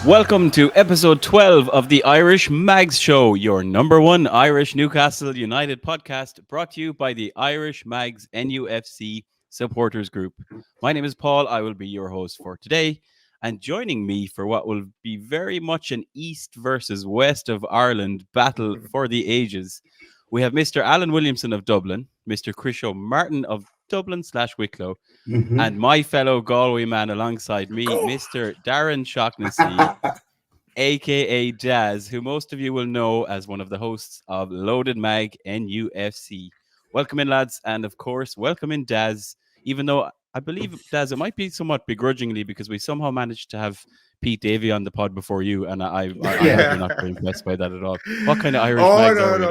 Welcome to episode 12 of the Irish Mags Show, your number one Irish Newcastle United podcast, brought to you by the Irish Mags NUFC supporters group. My name is Paul. I will be your host for today. And joining me for what will be very much an East versus West of Ireland battle for the ages, we have Mr. Alan Williamson of Dublin, Mr. Chris Martin of Dublin/Wicklow, and my fellow Galway man alongside me, Mr. Darren Shaughnessy, aka Daz, who most of you will know as one of the hosts of Loaded Mag NUFC. Welcome in, lads, and of course, welcome in, Daz. Even though I believe, Daz, it might be somewhat begrudgingly because we somehow managed to have Pete Davey on the pod before you, and I'm not very impressed by that at all. What kind of Irish mags are we?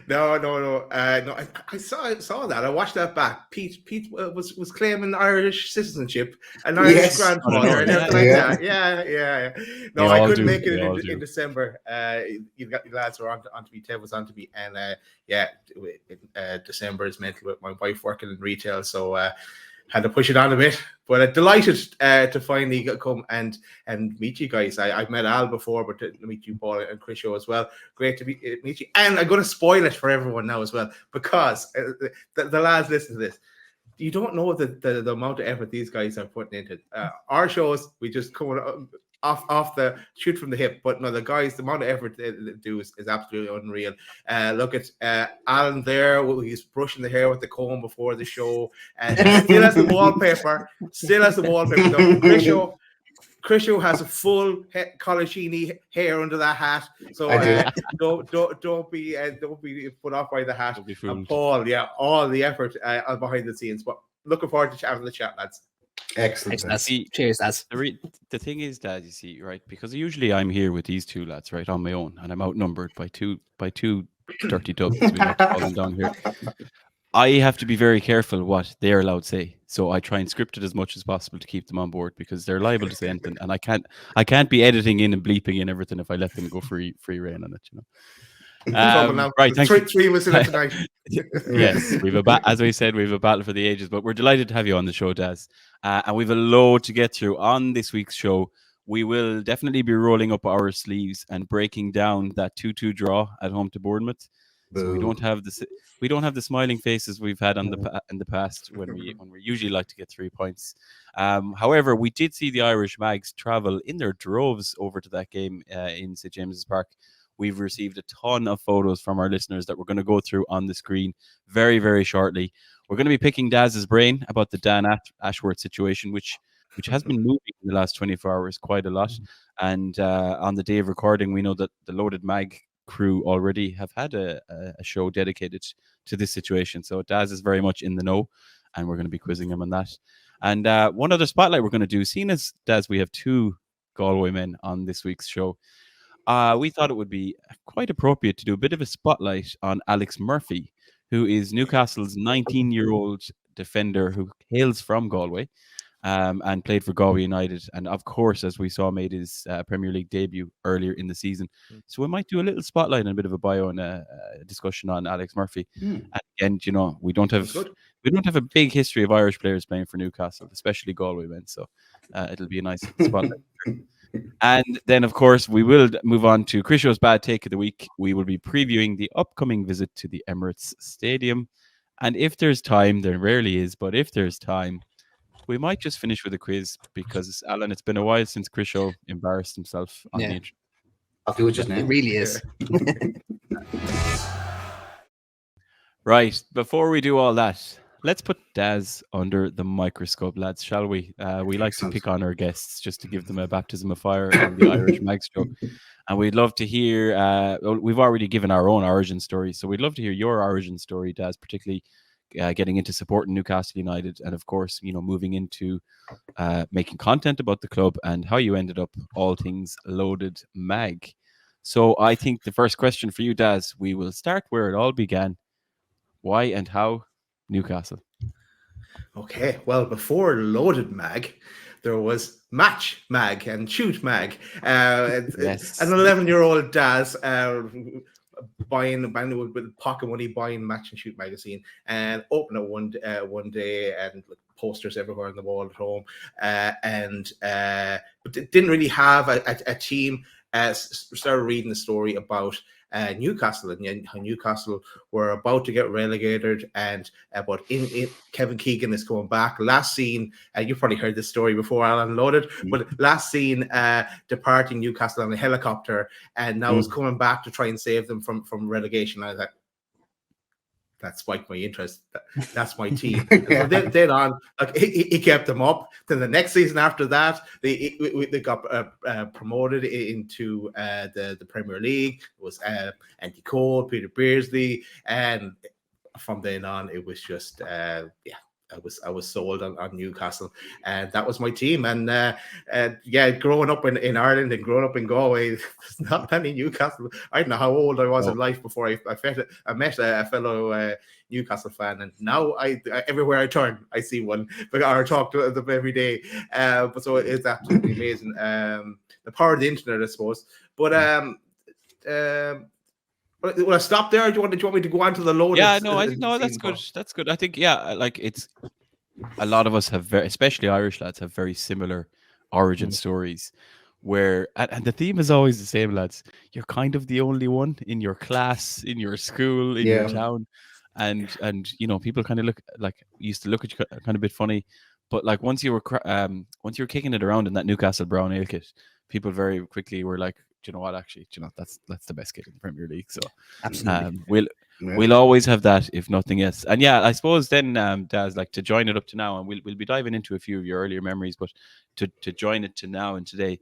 No. I saw that. I watched that back. Pete was claiming Irish citizenship and Irish grandfather and everything like that. Yeah. No, I couldn't make it in December. You lads were on to me. Ted was on to me, and December is mental with my wife working in retail, so had to push it on a bit. But delighted to finally come and meet you guys. I've met Al before, but to meet you, Paul, and Chris as well. Great to meet you. And I'm going to spoil it for everyone now as well, because the lads listen to this. You don't know the amount of effort these guys are putting into our shows. We just come off the shoot from the hip, but no, the guys, the amount of effort they do is absolutely unreal. Look at Alan there. He's brushing the hair with the comb before the show, and still has the wallpaper. No, Chris has a full Collegiini hair under that hat, so don't be put off by the hat. And Paul, all the effort behind the scenes. But looking forward to having the chat, lads. Excellent. Cheers, Daz. The thing is, Daz, you see, right? Because usually I'm here with these two lads, right, on my own, and I'm outnumbered by two dirty dubs. We like to call them down here. I have to be very careful what they're allowed to say, so I try and script it as much as possible to keep them on board, because they're liable to say anything, and I can't be editing in and bleeping in everything if I let them go free rein on it, you know. Right, thank you. Three was in it tonight. Yes, as we said, we have a battle for the ages, but we're delighted to have you on the show, Daz. And we've a load to get through on this week's show. We will definitely be rolling up our sleeves and breaking down that 2-2 draw at home to Bournemouth. So we don't have the smiling faces we've had in the past when we usually like to get 3 points. However, we did see the Irish Mags travel in their droves over to that game in St James's Park. We've received a ton of photos from our listeners that we're going to go through on the screen very, very shortly. We're going to be picking Daz's brain about the Dan Ashworth situation, which has been moving in the last 24 hours quite a lot. And on the day of recording, we know that the Loaded Mag crew already have had a show dedicated to this situation. So Daz is very much in the know, and we're going to be quizzing him on that. And one other spotlight we're going to do, seeing as, Daz, we have two Galway men on this week's show, we thought it would be quite appropriate to do a bit of a spotlight on Alex Murphy, who is Newcastle's 19-year-old defender who hails from Galway and played for Galway United. And of course, as we saw, made his Premier League debut earlier in the season. So we might do a little spotlight and a bit of a bio and a discussion on Alex Murphy. And again, you know, we don't have a big history of Irish players playing for Newcastle, especially Galway men. So it'll be a nice spotlight. And then, of course, we will move on to Crisho's Bad Take of the Week. We will be previewing the upcoming visit to the Emirates Stadium. And if there's time, there rarely is, but if there's time, we might just finish with a quiz, because, Alan, it's been a while since Crisho embarrassed himself on the internet. I'll do it just now. It really is. Right, before we do all that, let's put Daz under the microscope, lads, shall we? We like to pick on our guests just to give them a baptism of fire on the Irish Mags Show. And we'd love to hear, we've already given our own origin story, so we'd love to hear your origin story, Daz, particularly getting into supporting Newcastle United, and of course, you know, moving into making content about the club and how you ended up all things Loaded Mag. So I think the first question for you, Daz, we will start where it all began. Why and how Newcastle? Okay, well, before Loaded Mag, there was Match Mag and Shoot Mag. Yes. An 11-year-old Daz buying with pocket money, buying Match and Shoot magazine, and open it one day and posters everywhere on the wall at home, but didn't really have a team. Started reading the story about Newcastle and how Newcastle were about to get relegated, and but in Kevin Keegan is coming back. Last seen, you've probably heard this story before, Alan Loaded, but last seen departing Newcastle on a helicopter, and now is coming back to try and save them from relegation. I was like, that spiked my interest. That's my team. From then on, like he kept them up. Then the next season after that, they got promoted into the Premier League. It was Andy Cole, Peter Beardsley, and from then on, it was just I was sold on Newcastle, and that was my team. And growing up in Ireland and growing up in Galway, there's not many Newcastle. I don't know how old I was in life before I met a fellow Newcastle fan, and now I everywhere I turn I see one, or talk to them every day. But so it's absolutely amazing. The power of the internet, I suppose. But will I stop there? Or do you want me to go on to the load? Yeah, no, that's good. That's good. I think, like it's a lot of us have especially Irish lads, have very similar origin stories, where and the theme is always the same, lads. You're kind of the only one in your class, in your school, in your town, and people kind of used to look at you kind of a bit funny, but like once you were kicking it around in that Newcastle brown ale kit, people very quickly were like, do you know what? Actually, that's the best kit in the Premier League. So, absolutely, we'll always have that, if nothing else. And I suppose then, Daz, like to join it up to now, and we'll be diving into a few of your earlier memories, but to join it to now and today,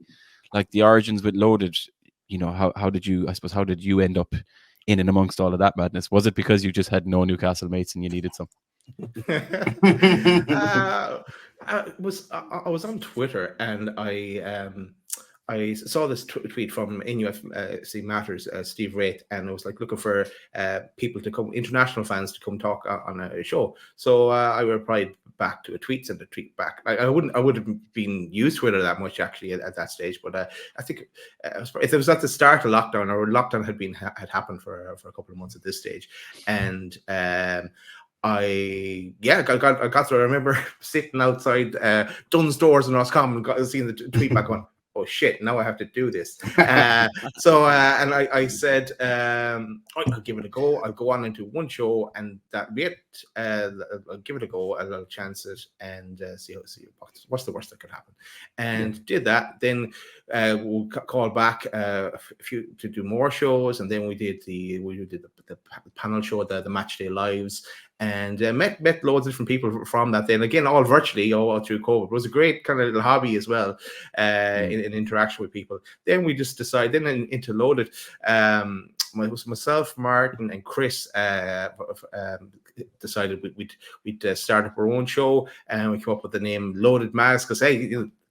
like the origins with Loaded, how did you end up in and amongst all of that madness? Was it because you just had no Newcastle mates and you needed some? I was on Twitter, and I saw this tweet from NUFC Matters, Steve Wraith, and it was like looking for people to come, international fans to come talk on a show. So I replied back to a tweet, sent a tweet back. I would have been used Twitter that much actually at that stage, but I think if it was at the start of lockdown, or lockdown had happened for a couple of months at this stage, and I got to. I remember sitting outside Dunn's doors in Roscommon and seeing the tweet back on. Oh shit! Now I have to do this. And I said, I'll give it a go. I'll go on into one show, and that'll be it. I'll give it a go. I'll chance it and see what's the worst that could happen. And did that. Then we'll call back a few to do more shows, and then we did the panel show, the Match Day Lives. And met loads of different people from that. Then again, all virtually, all through COVID. It was a great kind of little hobby as well, in interaction with people. Then we just decided, then into Loaded, myself, Martin, and Chris decided we'd start up our own show, and we came up with the name Loaded Mags, because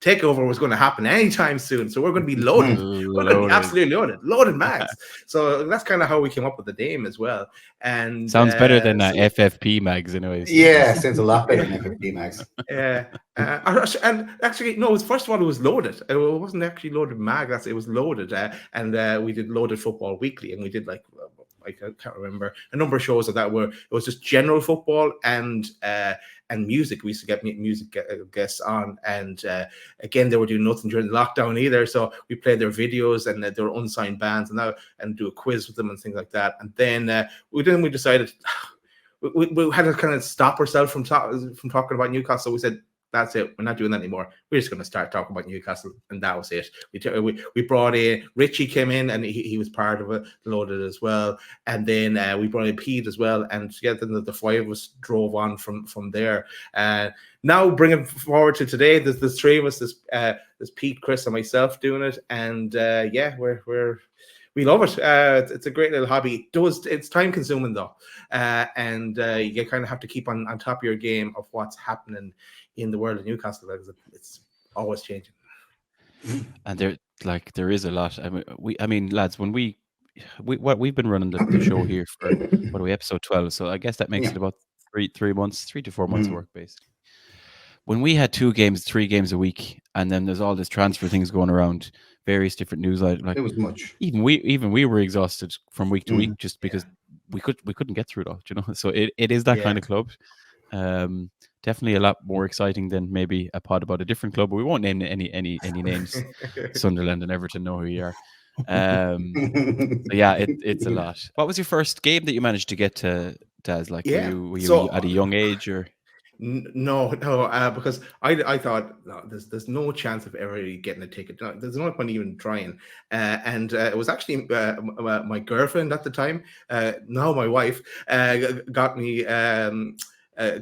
takeover was going to happen anytime soon, so we're going to be loaded. We're going to be absolutely loaded mags. So that's kind of how we came up with the name as well. And sounds better than FFP mags, anyways. Yeah, sounds a lot better than FFP mags. Yeah, and actually, no. First of all, it was Loaded. It wasn't actually Loaded Mag. It was Loaded, and we did Loaded Football Weekly, and we did like, I can't remember, a number of shows that were, it was just general football and music. We used to get music guests on, and again, they were doing nothing during the lockdown either, so we played their videos and their unsigned bands, and do a quiz with them and things like that. And then we decided we had to kind of stop ourselves from talking about Newcastle. We said, that's it. We're not doing that anymore. We're just going to start talking about Newcastle, and that was it. We brought in Richie, came in, and he was part of it, Loaded as well. And then we brought in Pete as well, and together the five of us drove on from there. Now bringing forward to today, there's three of us. There's Pete, Chris, and myself doing it, and we love it. It's a great little hobby. It's time consuming though, and you kind of have to keep on top of your game of what's happening in the world of Newcastle, because it's always changing. And there is a lot. I mean, lads, when we've been running the show here for what are we, episode 12? So I guess that makes it about 3 to 4 months of work basically. When we had 3 games a week, and then there's all this transfer things going around, various different news, like it was much. Even we were exhausted from week to week, just because we couldn't get through it all, So it is that kind of club. Definitely a lot more exciting than maybe a pod about a different club. But we won't name any names. Sunderland and Everton know who you are. So yeah, it's a lot. What was your first game that you managed to get to, Daz? Like, Yeah. were you So at a young age or? No, because I thought no, there's no chance of ever really getting a ticket. No, there's no point even trying. And it was actually my girlfriend at the time, now my wife, got me.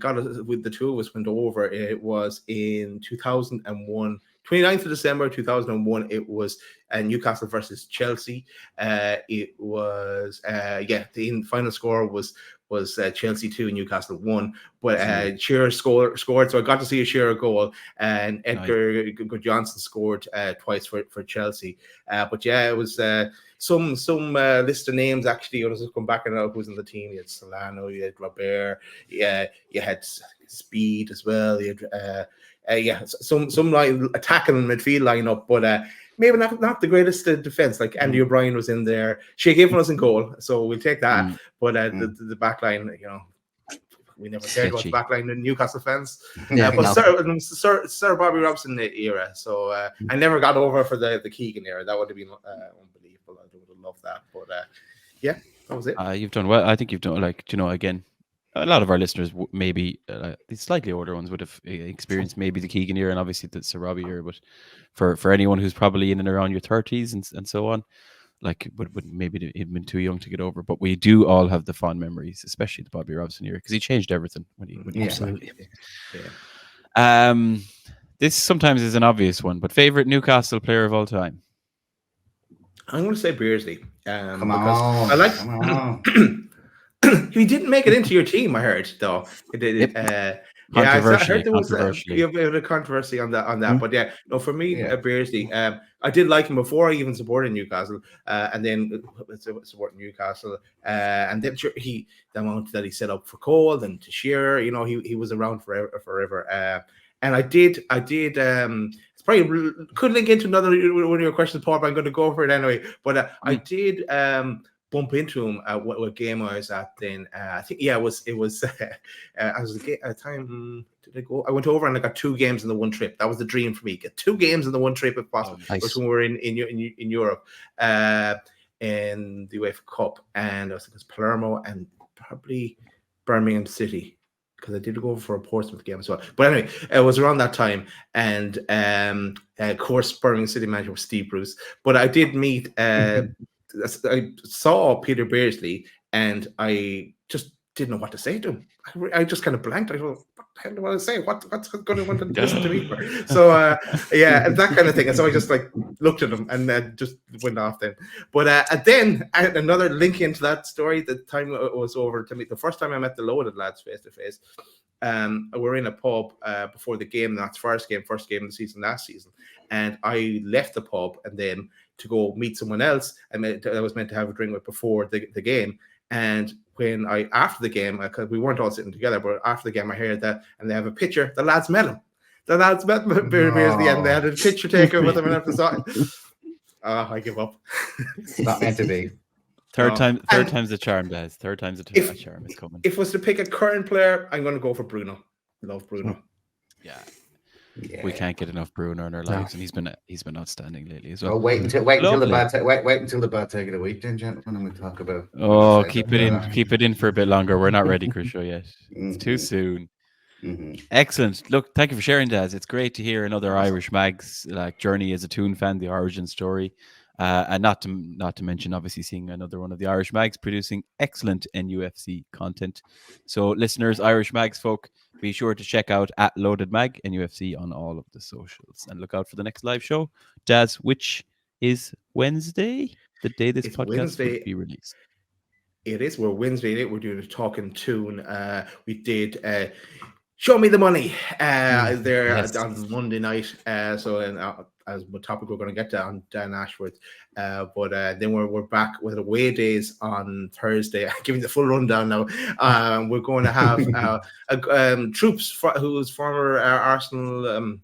Got us with the two of us went over. It was in 2001. 29th of December 2001, it was Newcastle versus Chelsea. It was the final score was Chelsea 2, Newcastle 1. But Shearer scored, so I got to see a Shearer goal, and Edgar Johnson scored twice for Chelsea. But yeah, it was some list of names actually. I was just come back and know who's in the team. You had Solano, you had Robert, you had Speed as well. You had some like attacking midfield lineup, but maybe not the greatest defense. Like Andy O'Brien was in there. Shea Given was in goal, so we'll take that. But the back line, we never cared about the back line in Newcastle fans. Sir Bobby Robson era. So I never got over for the Keegan era. That would have been unbelievable. I would have loved that. But yeah, that was it. You've done well. I think you've done again. A lot of our listeners, maybe the slightly older ones, would have experienced maybe the Keegan era and obviously the Sir Robbie era. But for anyone who's probably in and around your 30s and so on, like would maybe have been too young to get over. But we do all have the fond memories, especially the Bobby Robson era, because he changed everything when he Absolutely. This sometimes is an obvious one, but favorite Newcastle player of all time? I'm going to say Beardsley. Come on. I like. He didn't make it into your team, I heard, though. It did. I heard there was a bit of controversy on that. But yeah, no, for me, Beardsley, I did like him before I even supported Newcastle, and then supporting Newcastle, and then the amount that he set up for Cole and to Shearer, he was around forever. And I did. It's probably could link into another one of your questions, Paul, but I'm going to go for it anyway. But I did. Bump into him at what game I was at then. I think it was I was at a time. Did I go? I went over and I got 2 games in the one trip. That was the dream for me. Get 2 games in the one trip if possible. Nice. It was when we were in Europe, in the UEFA Cup, and I was against Palermo and probably Birmingham City, because I did go over for a Portsmouth game as well. But anyway, it was around that time, and of course Birmingham City manager was Steve Bruce. But I did meet. I saw Peter Beardsley and I just didn't know what to say to him. I just kind of blanked. I thought, what the hell do I want to say? What's going to want to listen to me for? So and that kind of thing. And so I just looked at him and just went off then. But and then another link into that story. The time it was over to me, the first time I met the Loaded lads face to face. We're in a pub before the game. That's first game of the season last season, and I left the pub and then to go meet someone else I was meant to have a drink with before the game. And when after the game, because we weren't all sitting together, but after the game I heard that, and they have a picture. The lads met him. The lads met Beardsley, and they had a picture taken with him. And after that, I give up. It's not meant to be. Third time's the charm, guys. Third time's the charm is coming. If it was to pick a current player, I'm going to go for Bruno. Love Bruno. Yeah. We can't get enough Bruno in our lives, and he's been outstanding lately as well. Oh, wait until the bad take of the week, then, gentlemen, and we talk about. Oh, keep it in for a bit longer. We're not ready, Crucio, yet. It's too soon. Excellent. Look, thank you for sharing, Daz. It's great to hear another Irish Mags journey as a Toon fan, the origin story, and not to mention obviously seeing another one of the Irish Mags producing excellent NUFC content. So, listeners, Irish Mags folk, be sure to check out @LoadedMag NUFC on all of the socials, and look out for the next live show, Daz, which is Wednesday, the day this podcast will be released. It is. We're Wednesday. We're doing a Talking Toon. We did Show Me the Money on Monday night. As a topic we're going to get to on Dan Ashworth. But then we're back with away days on Thursday. I'm giving the full rundown now. We're going to have Troops, who's former Arsenal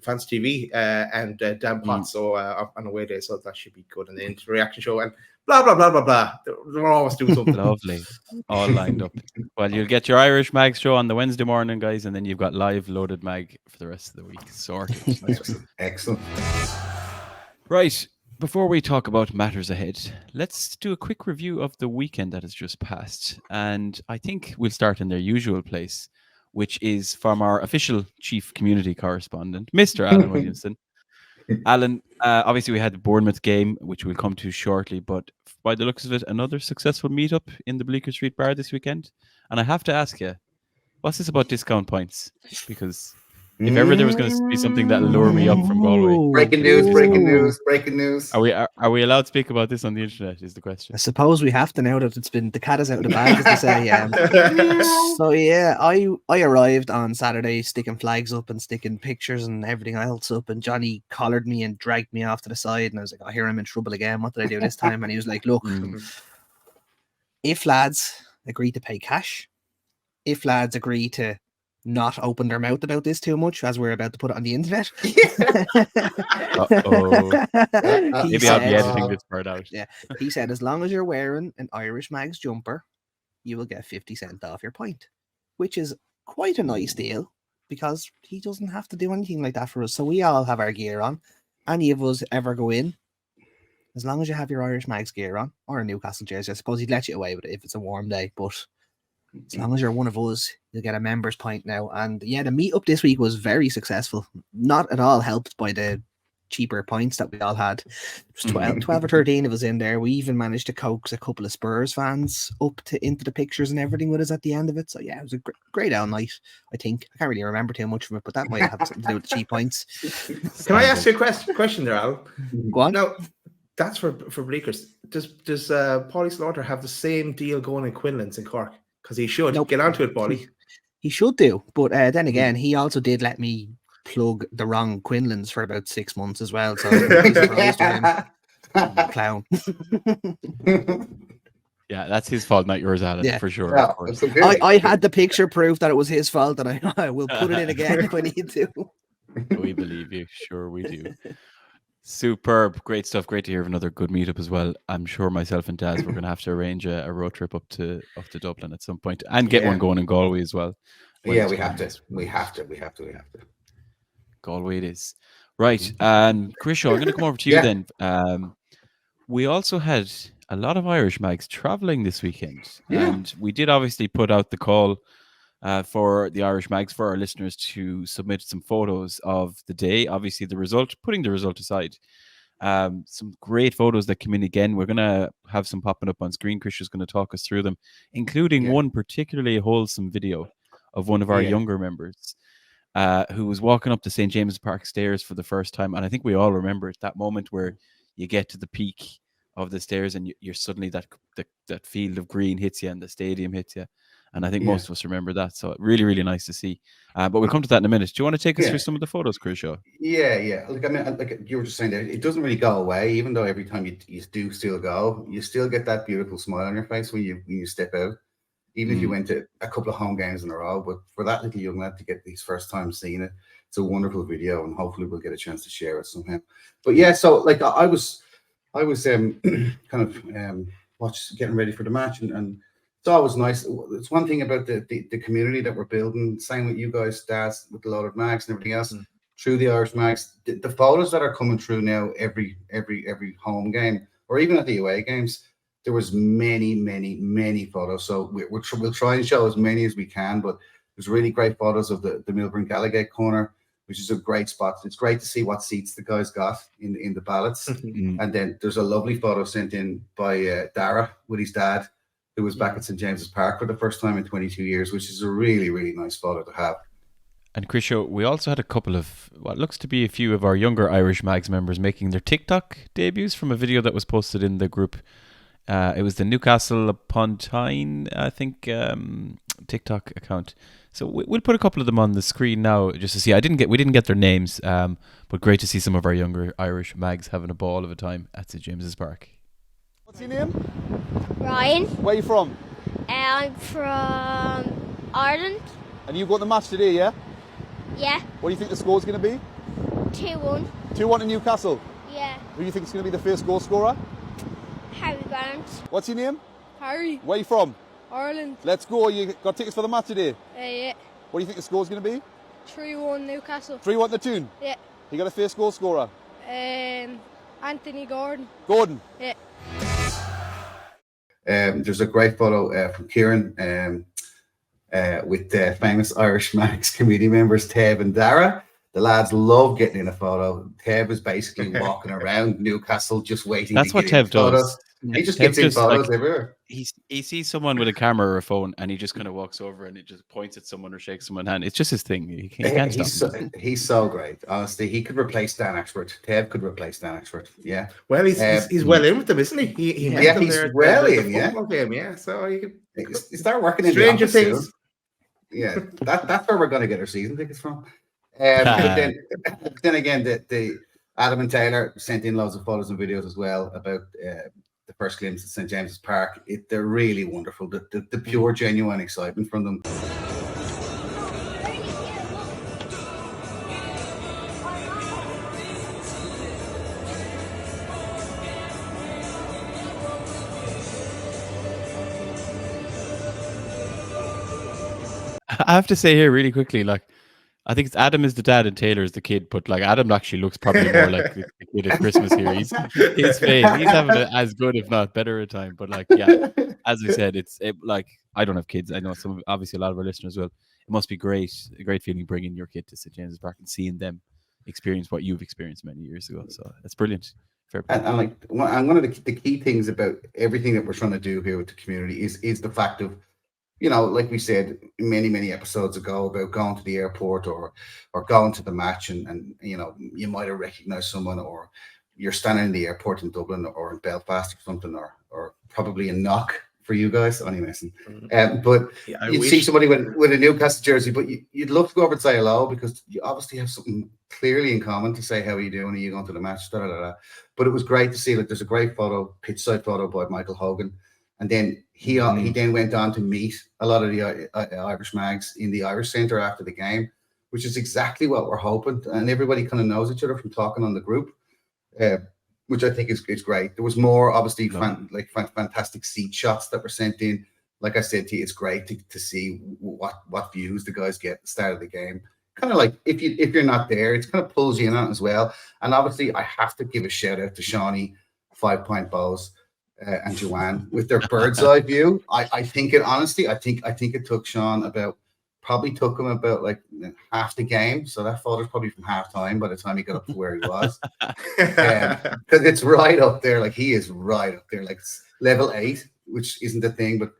Fancy TV, and Dan Potts, so on away day. So that should be good. And the interaction show. And blah, blah, blah, blah, blah. They're always doing something. Lovely. All lined up. Well, you'll get your Irish Mag show on the Wednesday morning, guys, and then you've got live loaded mag for the rest of the week. Sorted. Excellent. Right. Before we talk about matters ahead, let's do a quick review of the weekend that has just passed. And I think we'll start in their usual place, which is from our official chief community correspondent, Mr. Alan Williamson. Alan, obviously we had the Bournemouth game, which we'll come to shortly, but by the looks of it, another successful meetup in the Bleecker Street Bar this weekend. And I have to ask you, what's this about discount points? Because if ever there was going to be something that'll lure me up from Galway. Breaking news. Are we allowed to speak about this on the internet is the question. I suppose we have to now that it's been the cat is out of the bag, as they say. So yeah, I arrived on Saturday sticking flags up and sticking pictures and everything else up, and Johnny collared me and dragged me off to the side, and I was like, "Oh, here I'm in trouble again. What did I do this time?" And he was like, "Look, if lads agree to pay cash, if lads agree to not open their mouth about this too much, as we're about to put it on the internet." Maybe I'll be editing this part out. Yeah, he said, as long as you're wearing an Irish Mags jumper, you will get 50 cents off your pint, which is quite a nice deal because he doesn't have to do anything like that for us. So we all have our gear on. Any of us ever go in, as long as you have your Irish Mags gear on or a Newcastle jersey, I suppose he'd let you away with it if it's a warm day, but as long as you're one of us, you'll get a member's pint now. And yeah, the meetup this week was very successful. Not at all helped by the cheaper points that we all had. It was 12 or 13 of us in there. We even managed to coax a couple of Spurs fans up into the pictures and everything with us at the end of it. So yeah, it was a great all night, I think. I can't really remember too much of it, but that might have something to do with the cheap points. Can I ask you a question there, Al? Go on. Now, that's for Bleakers. Does Paulie Slaughter have the same deal going in Quinlan's in Cork? Because he should. Nope. Get onto it, Paulie. He should do. But then again, he also did let me plug the wrong Quinlan's for about 6 months as well. So clown. Yeah, that's his fault, not yours, Alan, for sure. Yeah, of course. I had the picture proof that it was his fault, and I will put it in again if I need to. We believe you. Sure, we do. Superb. Great stuff. Great to hear of another good meetup as well. I'm sure myself and Daz, we're going to have to arrange a road trip up to Dublin at some point and get one going in Galway as well. Yeah, we have to. We have to. Galway it is. Right. And Chris, I'm going to come over to you then. We also had a lot of Irish mags traveling this weekend. Yeah. And we did obviously put out the call for the Irish mags for our listeners to submit some photos of the day. Obviously, putting the result aside, some great photos that came in again. We're going to have some popping up on screen. Chris is going to talk us through them, including one particularly wholesome video of one of our younger members who was walking up the St. James's Park stairs for the first time. And I think we all remember it, that moment where you get to the peak of the stairs and you're suddenly that field of green hits you and the stadium hits you. And I think most of us remember that. So really, really nice to see. But we'll come to that in a minute. Do you want to take us through some of the photos, Chris? Yeah. Like, I mean, like you were just saying there, it doesn't really go away, even though every time you do still go, you still get that beautiful smile on your face when you step out. Even if you went to a couple of home games in a row, but for that little young lad to get his first time seeing it, it's a wonderful video, and hopefully we'll get a chance to share it somehow. But yeah, so like I was kind of getting ready for the match, and it's always nice. It's one thing about the community that we're building. Same with you guys, Daz, with the loaded mags and everything else. Through the Irish mags, the photos that are coming through now every home game, or even at the away games. There was many photos, so we'll try and show as many as we can. But there's really great photos of the Milburn Gallagate corner, which is a great spot. It's great to see what seats the guys got in the ballots. And then there's a lovely photo sent in by Dara with his dad, who was back at St. James's Park for the first time in 22 years, which is a really, really nice photo to have. And Chris, we also had a couple of what looks to be a few of our younger Irish Mags members making their TikTok debuts from a video that was posted in the group. It was the Newcastle upon Tyne, I think, TikTok account. So we'll put a couple of them on the screen now just to see. We didn't get their names, but great to see some of our younger Irish mags having a ball of a time at St. James's Park. What's your name? Ryan. Where are you from? I'm from Ireland. And you got the match today, yeah? Yeah. What do you think the score's going to be? 2-1. 2-1 to Newcastle. Yeah. Who do you think is going to be the first goal scorer? Harry Balance. What's your name? Harry. Where you from? Ireland. Let's go. You got tickets for the match today? Yeah. What do you think the score's going to be? 3-1 Newcastle. 3-1 the tune? Yeah. You got a first goal scorer? Anthony Gordon. Gordon? Yeah. There's a great photo from Kieran with the famous Irish Max community members Tev and Dara. The lads love getting in a photo. Tev is basically walking around Newcastle just waiting. That's to what get in Tev does. photos. He just Tev gets in just, photos like, everywhere. He sees someone with a camera or a phone, and he just kind of walks over and he just points at someone or shakes someone's hand. It's just his thing. He can't stop. He's so great. Honestly, he could replace Dan Ashworth. Tev could replace Dan Ashworth. Yeah. Well, he's well in with them, isn't he? He met them he's there at well the in. Yeah. football game, yeah. So you could You start working in Stranger the office Things. soon. Yeah, that's where we're going to get our season tickets from. But then again, the Adam and Taylor sent in loads of photos and videos as well about the first glimpse at St James's Park. They're really wonderful. The pure, genuine excitement from them. I have to say here really quickly, like, I think it's Adam is the dad and Taylor is the kid, but like Adam actually looks probably more like the kid at Christmas here. He's having as good, if not better, a time. But like, yeah, as we said, like, I don't have kids. I know obviously a lot of our listeners will. It must be a great feeling bringing your kid to St James's Park and seeing them experience what you've experienced many years ago. So that's brilliant. Fair play. And like, one of the key things about everything that we're trying to do here with the community is the fact of, you know, like we said many episodes ago about going to the airport or going to the match, and you know, you might have recognized someone, or you're standing in the airport in Dublin or in Belfast or something, or probably in Knock for you guys. Only messing. But Yeah, you'd see somebody with a Newcastle jersey, but you'd love to go over and say hello because you obviously have something clearly in common to say, how are you doing? Are you going to the match? Da, da, da, da. But it was great to see, like, there's a great photo, pitch side photo by Michael Hogan. And then he then went on to meet a lot of the Irish mags in the Irish Centre after the game, which is exactly what we're hoping. And everybody kind of knows each other from talking on the group, which I think is great. There was more, obviously, fantastic seat shots that were sent in. Like I said to you, it's great to see what views the guys get at the start of the game. Kind of like if you're not there, it kind of pulls you in on it as well. And obviously, I have to give a shout out to Shawnee, 5 Point Bows, and Joanne with their bird's eye view. I think it took Sean probably took him about like half the game. So that photo's probably from half time by the time he got up to where he was. Because it's right up there. Like, he is right up there, like level 8, which isn't a thing. But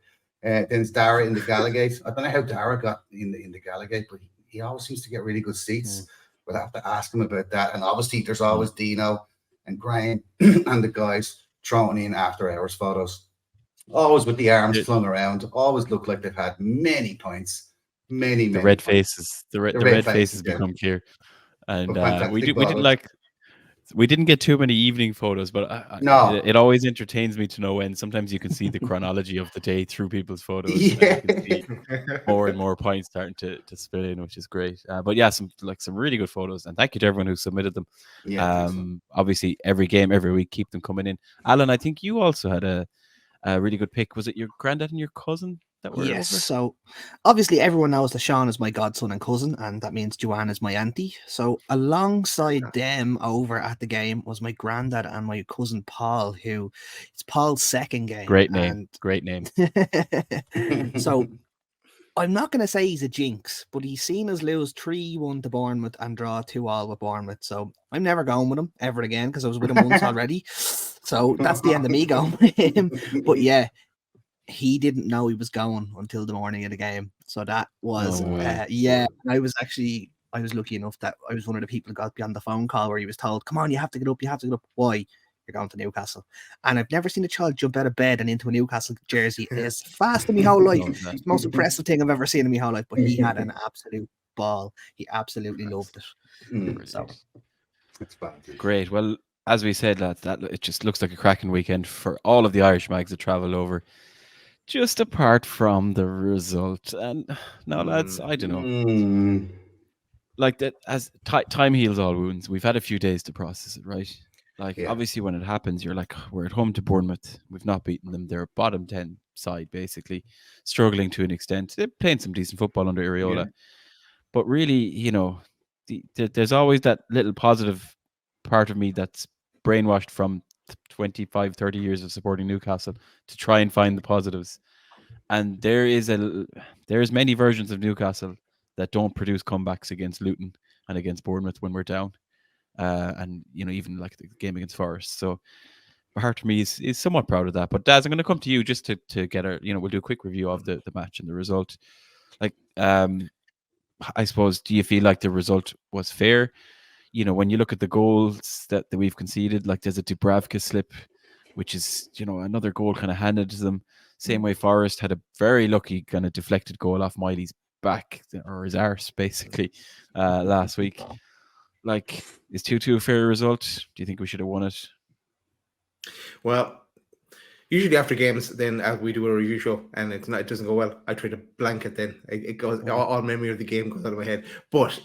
then it's Dara in the Gallagate. I don't know how Dara got in the Gallagate, but he always seems to get really good seats. We'll have to ask him about that. And obviously there's always Dino and Graham and the guys throwing in after hours photos, always with the arms flung around, always look like they've had many points, many the red faces, the red faces become clear. And we didn't get too many evening photos, but it always entertains me to know when sometimes you can see the chronology of the day through people's photos. Yeah. You can see more and more points starting to spill in, which is great. But yeah, some really good photos, and thank you to everyone who submitted them. Yeah, obviously every game, every week, keep them coming in. Alan, I think you also had a really good pick. Was it your granddad and your cousin that were Yes, over? so obviously everyone knows that Sean is my godson and cousin, and that means Joanne is my auntie. So alongside them over at the game was my granddad and my cousin Paul, who it's Paul's second game. Great name. So I'm not going to say he's a jinx, but he's seen us lose 3-1 to Bournemouth and draw 2-2 with Bournemouth. So I'm never going with him ever again because I was with him once already. So that's the end of me going with him. But yeah, he didn't know he was going until the morning of the game. So that was, I was lucky enough that I was one of the people who got beyond the phone call where he was told, come on, you have to get up. Why? You're going to Newcastle. And I've never seen a child jump out of bed and into a Newcastle jersey as fast in my whole life. It's the most impressive thing I've ever seen in my whole life. But he had an absolute ball. He absolutely loved it. So it's fun. Great. Well, as we said, lads, that it just looks like a cracking weekend for all of the Irish mags that travel over. Just apart from the result. And now, lads, I don't know. Like that, as time heals all wounds. We've had a few days to process it, right? Like, Yeah. obviously, when it happens, you're like, we're at home to Bournemouth. We've not beaten them. They're a bottom 10 side, basically, struggling to an extent. They're playing some decent football under Areola. Yeah. But really, there's always that little positive part of me that's brainwashed from 25, 30 years of supporting Newcastle to try and find the positives. And there's many versions of Newcastle that don't produce comebacks against Luton and against Bournemouth when we're down. And even like the game against Forest. So my heart for me is somewhat proud of that. But Daz, I'm going to come to you just to get we'll do a quick review of the match and the result. Like, I suppose, do you feel like the result was fair? When you look at the goals that we've conceded, like there's a Dubravka slip, which is, another goal kind of handed to them. Same way Forest had a very lucky kind of deflected goal off Miley's back or his arse, basically, last week. Like, is 2-2 a fair result? Do you think we should have won it? Well, usually after games, then we do a review show, and it doesn't go well. I try to blank it. Then it goes all memory of the game goes out of my head. But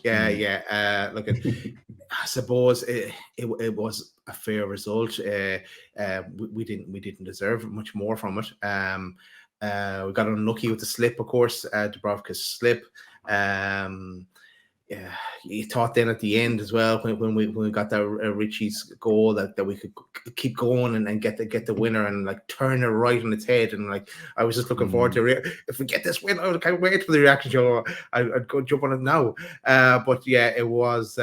look, I suppose it was a fair result. We didn't deserve much more from it. We got unlucky with the slip, of course, Dubravka's slip. Yeah, you thought then at the end as well when we got that Richie's goal that we could keep going and get the winner and like turn it right on its head, and like I was just looking forward to if we get this win, I can't wait for the reaction show. I'd go jump on it now. But yeah, it was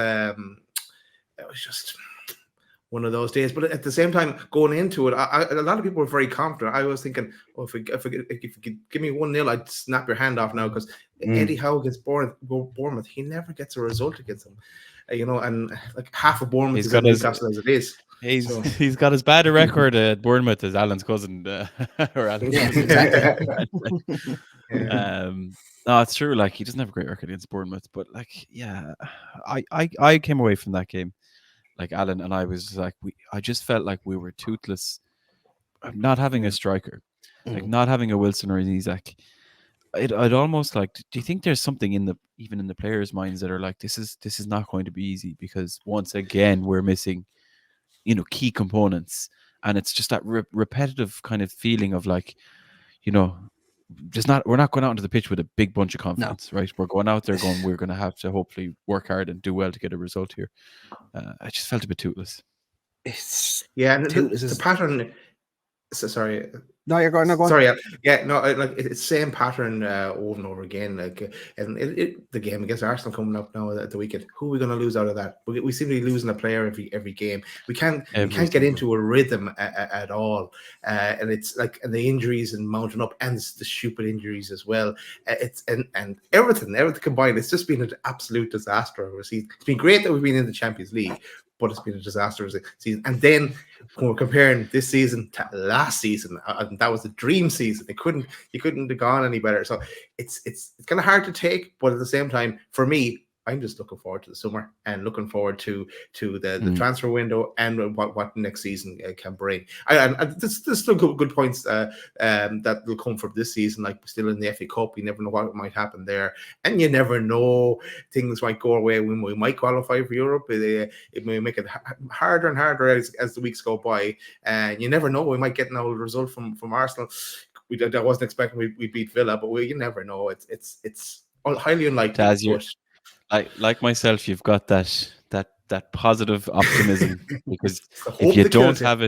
just one of those days. But at the same time, going into it, a lot of people were very confident. I was thinking, if you could give me 1-0, I'd snap your hand off now, because Eddie Howe against Bournemouth, he never gets a result against them. And like half of Bournemouth is in Newcastle as it is. He's got as bad a record at Bournemouth as Alan's cousin, or Alan. Yeah, exactly. No, it's true. Like, he doesn't have a great record against Bournemouth, but like, yeah, I came away from that game, like Alan, and I was like, I just felt like we were toothless, not having a striker, like not having a Wilson or an Isak. I'd almost like, do you think there's something even in the players' minds that are like, this is not going to be easy, because once again we're missing, key components, and it's just that repetitive kind of feeling of like, we're not going out into the pitch with a big bunch of confidence, right? We're going out there we're going to have to hopefully work hard and do well to get a result here. I just felt a bit toothless. And the pattern. Sorry. No, you're going. No, go on. Sorry, like it's the same pattern over and over again. Like, and the game against Arsenal coming up now at the weekend. Who are we going to lose out of that? We seem to be losing a player every game. We can't get into a rhythm at all. And it's like, and the injuries and mounting up, and the stupid injuries as well. It's and everything combined. It's just been an absolute disaster. It's been great that we've been in the Champions League, but it's been a disastrous season. And then when we're comparing this season to last season, that was the dream season. You couldn't have gone any better. So it's kind of hard to take, but at the same time, for me, I'm just looking forward to the summer and looking forward to the transfer window and what next season can bring. There's still good points that will come from this season, like still in the FA Cup. You never know what might happen there, and you never know, things might go away when we might qualify for Europe. It may make it harder and harder as the weeks go by, and you never know. We might get an old result from Arsenal. I wasn't expecting we beat Villa, but you never know. It's highly unlikely. Like myself, you've got that positive optimism, because if you don't have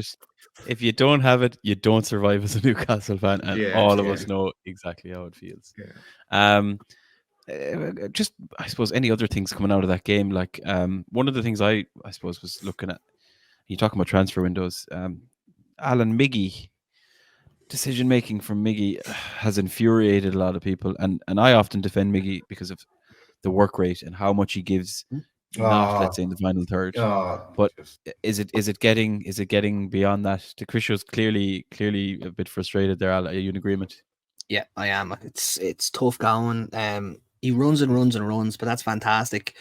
it, you don't survive as a Newcastle fan, and all of us know exactly how it feels. Just, I suppose, any other things coming out of that game, like one of the things I suppose was looking at, you talking about transfer windows, Alan, Miggy, decision making from Miggy has infuriated a lot of people, and I often defend Miggy because of the work rate and how much he gives, let's say, in the final third. But is it getting beyond that? Decrissio's clearly a bit frustrated there. Are you in agreement? Yeah, I am. It's tough going. He runs and runs and runs, but that's fantastic.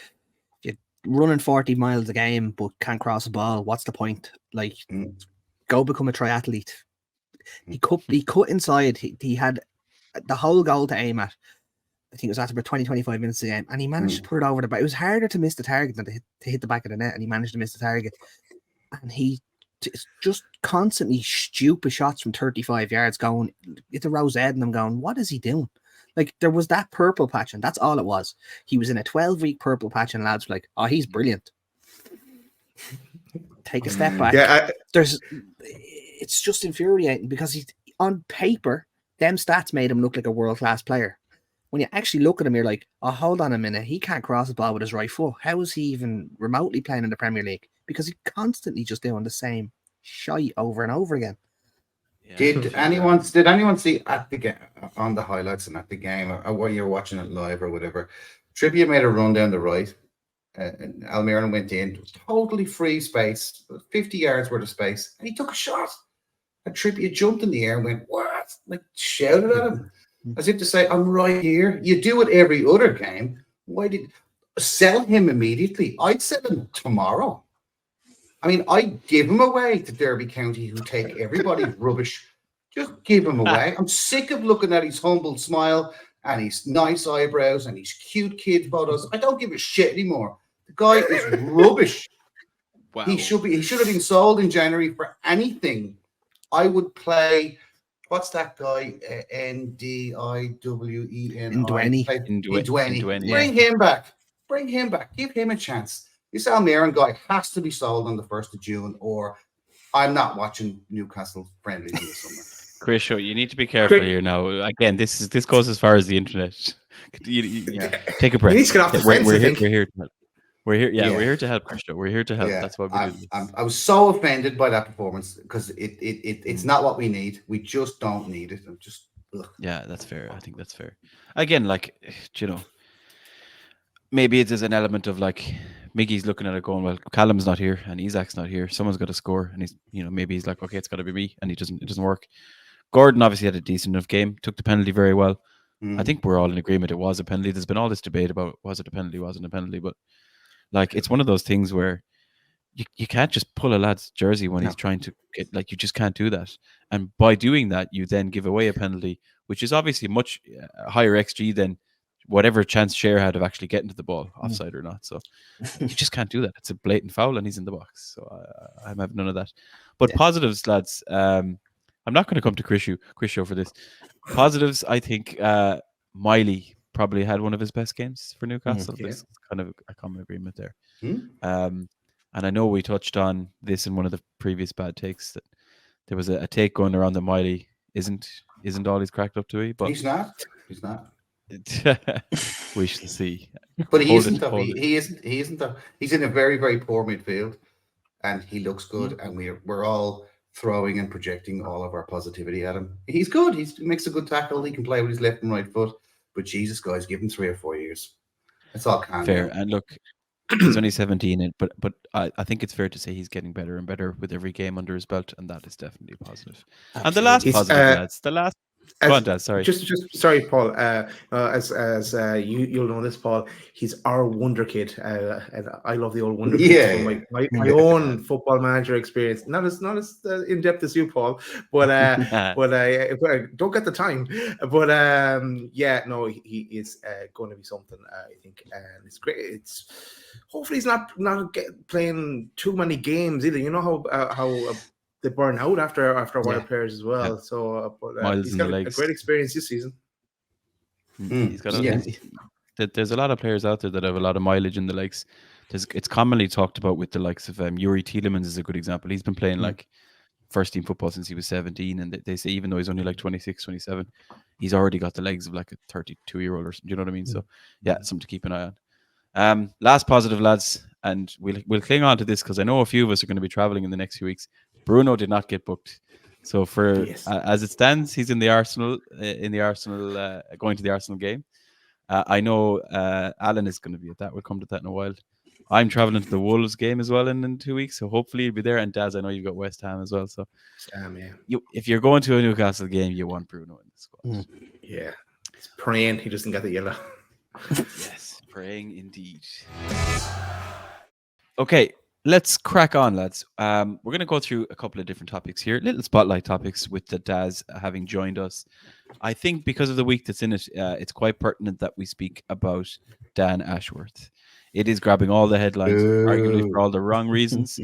You're running 40 miles a game but can't cross a ball. What's the point? Like, go become a triathlete. He cut inside. He had the whole goal to aim at. I think it was after about 20-25 minutes of the game, and he managed to put it over the back. It was harder to miss the target than to hit the back of the net, and he managed to miss the target. And he it's just constantly stupid shots from 35 yards going it's a Rosette, and I'm going, what is he doing? Like, there was that purple patch, and that's all it was. He was in a 12-week purple patch, and lads were like, oh, he's brilliant. Take a step back. Yeah, It's just infuriating because he's on paper, them stats made him look like a world-class player. When you actually look at him, you're like, oh, hold on a minute. He can't cross the ball with his right foot. How is he even remotely playing in the Premier League? Because he's constantly just doing the same shite over and over again. Yeah. Did anyone see at the game, on the highlights and at the game, or while you're watching it live or whatever? Trippier made a run down the right, and Almiron went in, totally free space, 50 yards worth of space, and he took a shot. And Trippier jumped in the air and went, what? Like, shouted at him. As if to say, I'm right here. You do it every other game. Why did sell him immediately? I'd sell him tomorrow. I mean, I'd give him away to Derby County, who take everybody's rubbish. Just give him away. I'm sick of looking at his humble smile and his nice eyebrows and his cute kid photos. I don't give a shit anymore. The guy is rubbish. Wow. He should have been sold in January for anything. I would play. What's that guy? NdIweni. Ndweni, yeah. Bring him back. Bring him back. Give him a chance. This Almiron guy has to be sold on the 1st of June, or I'm not watching Newcastle friendlies in the summer. Chris, you need to be careful here now. Again, this goes as far as the internet. Take a breath. He needs to get off the fence, I think. We're here to help. We're here to help, Chris. We're here to help. Yeah, That's what we do. I was so offended by that performance because it's not what we need. We just don't need it. Yeah, that's fair. I think that's fair. Again, like, maybe it is an element of like Miggy's looking at it going, well, Callum's not here and Isaac's not here. Someone's got to score, and maybe he's like, okay, it's got to be me, and it doesn't work. Gordon obviously had a decent enough game, took the penalty very well. I think we're all in agreement it was a penalty. There's been all this debate about was it a penalty, wasn't a penalty, but like it's one of those things where you can't just pull a lad's jersey when he's trying to get, like, you just can't do that. And by doing that, you then give away a penalty, which is obviously much higher XG than whatever chance Cher had of actually getting to the ball, offside or not. So you just can't do that. It's a blatant foul and he's in the box. So I'm having none of that. But positives, lads, I'm not going to come to Chris Show for this. Positives, I think Miley probably had one of his best games for Newcastle. There's kind of a common agreement there. And I know we touched on this in one of the previous bad takes, that there was a take going around that Miley isn't all he's cracked up to be. But He's not. We shall see. But he isn't. He isn't. He's in a very, very poor midfield, and he looks good. And we're all throwing and projecting all of our positivity at him. He's good. He makes a good tackle. He can play with his left and right foot. But Jesus, guys, give him 3 or 4 years. That's all can fair. do. And look, he's only 17, but I think it's fair to say he's getting better and better with every game under his belt, and that is definitely positive. Absolutely. And the last positive, lads, the last. Go on, Dad, sorry. Just sorry, Paul. As you'll know this, Paul. He's our wonder kid, and I love the old wonder kid. My own football manager experience, not as in depth as you, Paul, but but I don't get the time. But he is going to be something. I think, and it's great. Hopefully he's not playing too many games either. You know how they burn out after a while, players as well. Yeah. So, he's got a great experience this season. He's got there's a lot of players out there that have a lot of mileage in the legs. It's commonly talked about with the likes of Yuri Tielemans is a good example. He's been playing like first team football since he was 17, and they say even though he's only like 26, 27, he's already got the legs of like a 32-year-old or something. Do you know what I mean? So something to keep an eye on. Last positive, lads, and we'll cling on to this because I know a few of us are going to be traveling in the next few weeks. Bruno did not get booked, so for as it stands, he's in the Arsenal going to the Arsenal game. I know Alan is going to be at that. We'll come to that in a while. I'm traveling to the Wolves game as well in 2 weeks, so hopefully you'll be there. And Daz, I know you've got West Ham as well. So if you're going to a Newcastle game, you want Bruno in the squad. Yeah, it's praying he doesn't get the yellow. Yes, praying indeed. Okay. Let's crack on, lads. We're going to go through a couple of different topics here, little spotlight topics with the Daz having joined us. I think because of the week that's in it, it's quite pertinent that we speak about Dan Ashworth. It is grabbing all the headlines, arguably for all the wrong reasons.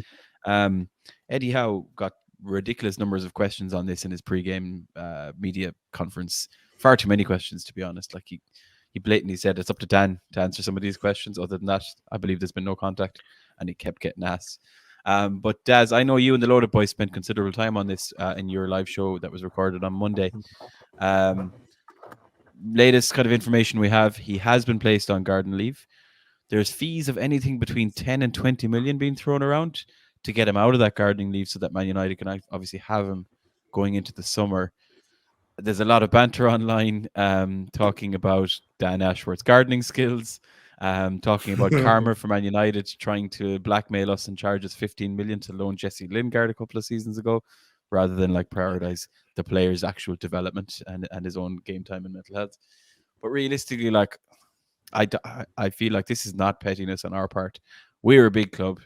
Eddie Howe got ridiculous numbers of questions on this in his pre-game media conference. Far too many questions, to be honest. Like he blatantly said it's up to Dan to answer some of these questions. Other than that, I believe there's been no contact, and he kept getting asked. But Daz, I know you and the Loaded Boys spent considerable time on this in your live show that was recorded on Monday. Latest kind of information we have, he has been placed on garden leave. There's fees of anything between 10 and 20 million being thrown around to get him out of that gardening leave so that Man United can obviously have him going into the summer. There's a lot of banter online talking about Dan Ashworth's gardening skills, talking about karma for Man United trying to blackmail us and charge us 15 million to loan Jesse Lingard a couple of seasons ago, rather than like prioritize the player's actual development and his own game time and mental health. But realistically, like I feel like this is not pettiness on our part. We're a big club.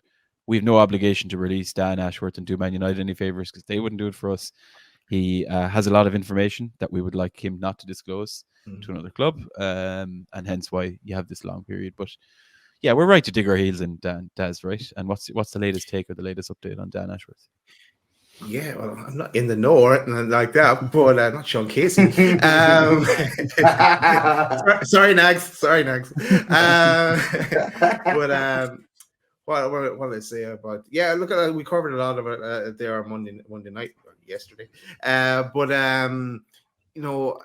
We have no obligation to release Dan Ashworth and do Man United any favors because they wouldn't do it for us. He has a lot of information that we would like him not to disclose to another club, and hence why you have this long period. But yeah, we're right to dig our heels in Dan, Daz, right? And what's the latest take or the latest update on Dan Ashworth? Yeah, well, I'm not in the know or anything like that, but not Sean Casey. Sorry, Nags. What did I say about? Yeah, look at we covered a lot of it there on Monday night or yesterday. You know,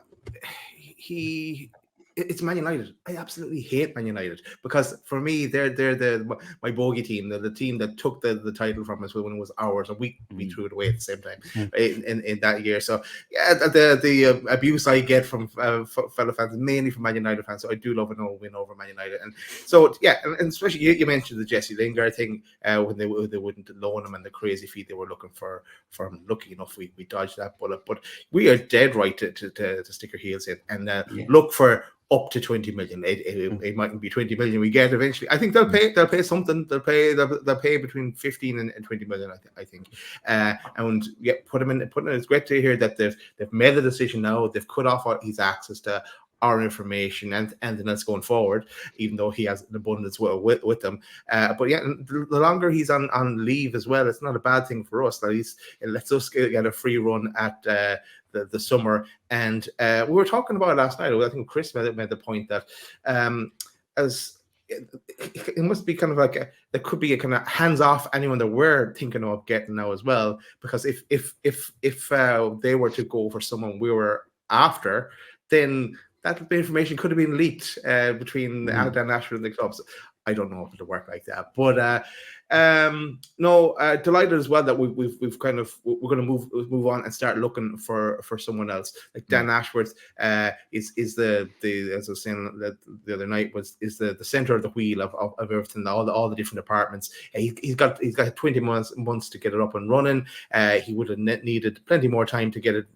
it's Man United. I absolutely hate Man United because for me, they're my bogey team. They're the team that took the title from us when it was ours, and we threw it away at the same time in that year. So yeah, the abuse I get from fellow fans, mainly from Man United fans. So I do love a win over Man United, and so yeah, and especially you mentioned the Jesse Lingard thing when they wouldn't loan him and the crazy fee they were looking for him. Lucky enough, we dodged that bullet, but we are dead right to stick our heels in and look for up to 20 million. It mightn't be 20 million we get eventually. I think they'll pay something. They'll pay between 15 and 20 million, I think. And yeah, put him in. It's great to hear that they've made the decision now. They've cut off his access to our information and anything else going forward, even though he has an abundance with them. But yeah, the longer he's on leave as well, it's not a bad thing for us. At least it lets us get a free run at the summer. And we were talking about it last night. I think Chris made the point that as it must be kind of like there could be a kind of hands off anyone that we're thinking of getting now as well, because if they were to go for someone we were after, then that information could have been leaked between Dan Ashworth and the clubs. I don't know if it'll work like that, but delighted as well that we've kind of we're going to move on and start looking for someone else. Like Dan Ashworth is the as I was saying the other night is the center of the wheel of everything, all the different departments. He's got 20 months to get it up and running. He would have needed plenty more time to get it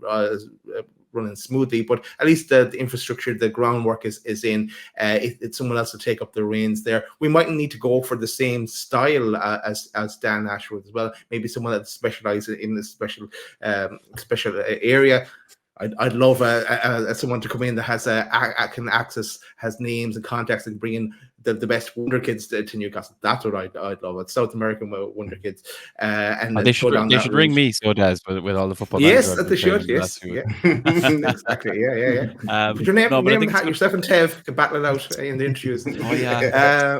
running smoothly, but at least the infrastructure, the groundwork is in. It's someone else to take up the reins there. We mightn't need to go for the same style as Dan Ashworth as well. Maybe someone that specializes in this special area. I'd love someone to come in that can access, has names and contacts, and bring in the best wonder kids to Newcastle. That's what I'd love. It's South American wonder kids, and they should ring me, so Daz, with all the football. Yes, they should. Yes, yeah. Exactly. Yeah. Put your name, yourself and Tev can battle it out in the interviews. Oh yeah.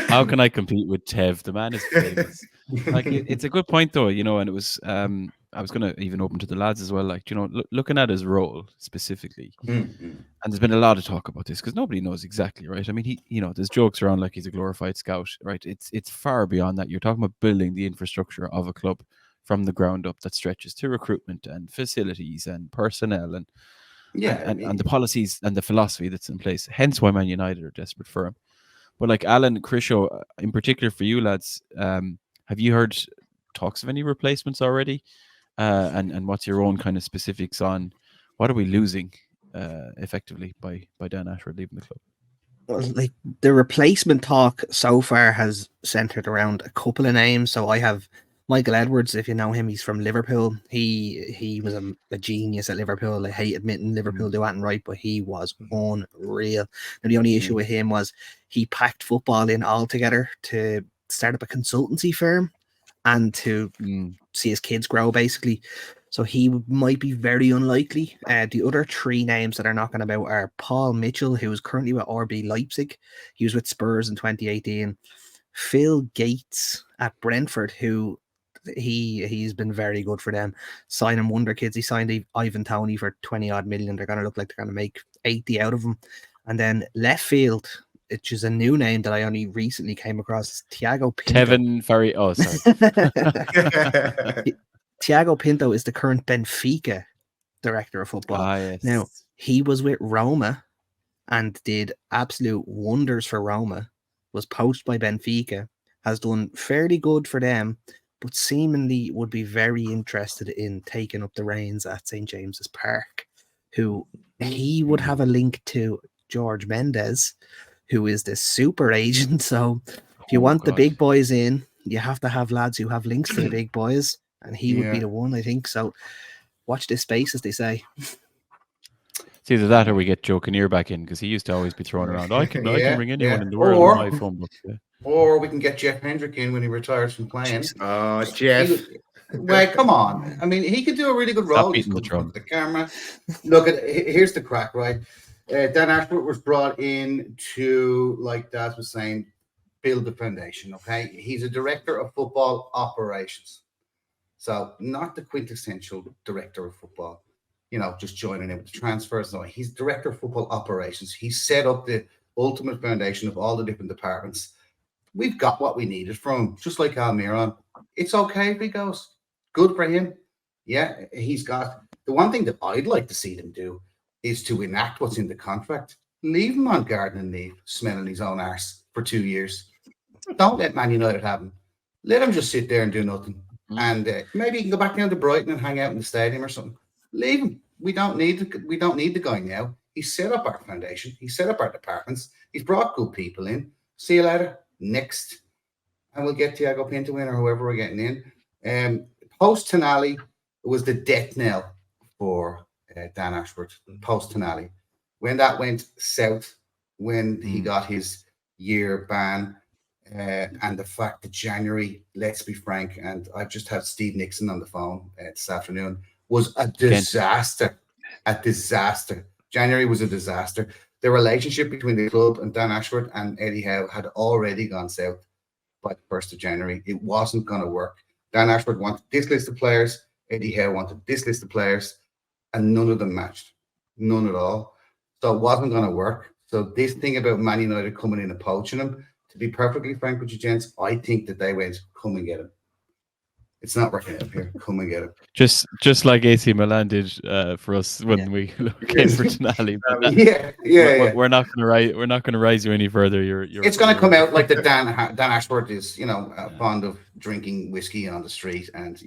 How can I compete with Tev? The man is famous. Like it's a good point though, and it was. I was going to even open to the lads as well, like, looking at his role specifically. And there's been a lot of talk about this because nobody knows exactly, right? I mean, there's jokes around like he's a glorified scout, right? It's far beyond that. You're talking about building the infrastructure of a club from the ground up that stretches to recruitment and facilities and personnel and the policies and the philosophy that's in place. Hence why Man United are desperate for him. But like Alan, Krisho, in particular for you lads, have you heard talks of any replacements already? And what's your own kind of specifics on what are we losing effectively by Dan Ashworth leaving the club? Well, like the replacement talk so far has centered around a couple of names. So I have Michael Edwards, if you know him, he's from Liverpool. He was a genius at Liverpool. I hate admitting Liverpool do that right, but he was unreal. And the only issue with him was he packed football in altogether to start up a consultancy firm. and to see his kids grow, basically. So he might be very unlikely. The other three names that are knocking about are Paul Mitchell, who is currently with RB Leipzig. He was with Spurs in 2018. Phil Gates at Brentford, who he's been very good for them. Signing wonder kids. He signed Ivan Toney for 20 odd million. They're going to look like they're going to make 80 out of him. And then left field, which is a new name that I only recently came across, Thiago Pinto. Tevin Ferry. Oh, sorry. Thiago Pinto is the current Benfica director of football. Yes. Now, he was with Roma and did absolute wonders for Roma, was poached by Benfica, has done fairly good for them, but seemingly would be very interested in taking up the reins at St. James's Park, who he would have a link to George Mendes, who is the super agent. So if you want the big boys in, you have to have lads who have links to the big boys, and he would be the one, I think. So watch this space, as they say. It's either that or we get Joe Kinnear back in, because he used to always be thrown around. I can bring anyone in the world on my phone book. Yeah. Or we can get Jeff Hendrick in when he retires from playing. Oh, Jeff. Well, come on. I mean, he could do a really good role. He's good with the camera. Look, here's the crack, right? Dan Ashworth was brought in to, like Daz was saying, build the foundation, okay? He's a director of football operations. So not the quintessential director of football, just joining in with the transfers. No, he's director of football operations. He set up the ultimate foundation of all the different departments. We've got what we needed from him, just like Almiron. It's okay if he goes. Good for him. Yeah, he's got... The one thing that I'd like to see them do is to enact what's in the contract. Leave him on gardening leave, smelling his own arse for 2 years. Don't let Man United have him. Let him just sit there and do nothing. And maybe he can go back down to Brighton and hang out in the stadium or something. Leave him. We don't need the guy now. He set up our foundation. He set up our departments. He's brought good people in. See you later. Next. And we'll get Thiago Pinto in or whoever we're getting in. Post Tonali was the death knell for Dan Ashworth. Post Tonali. When that went south, when he got his year ban, and the fact that January, let's be frank, and I've just had Steve Nixon on the phone this afternoon, was a disaster. A disaster. January was a disaster. The relationship between the club and Dan Ashworth and Eddie Howe had already gone south by the 1st of January. It wasn't going to work. Dan Ashworth wanted this list of players. Eddie Howe wanted this list of players, and none of them matched. None at all. So it wasn't going to work. So this thing about Man United coming in and poaching him, to be perfectly frank with you, gents, I think that they went, come and get him. It's not working out here. Come and get him. Just like AC Milan did for us when we came for Tonali. We're not going to rise you any further. It's going to come out like that. Dan Ashworth is, fond of drinking whiskey on the street, and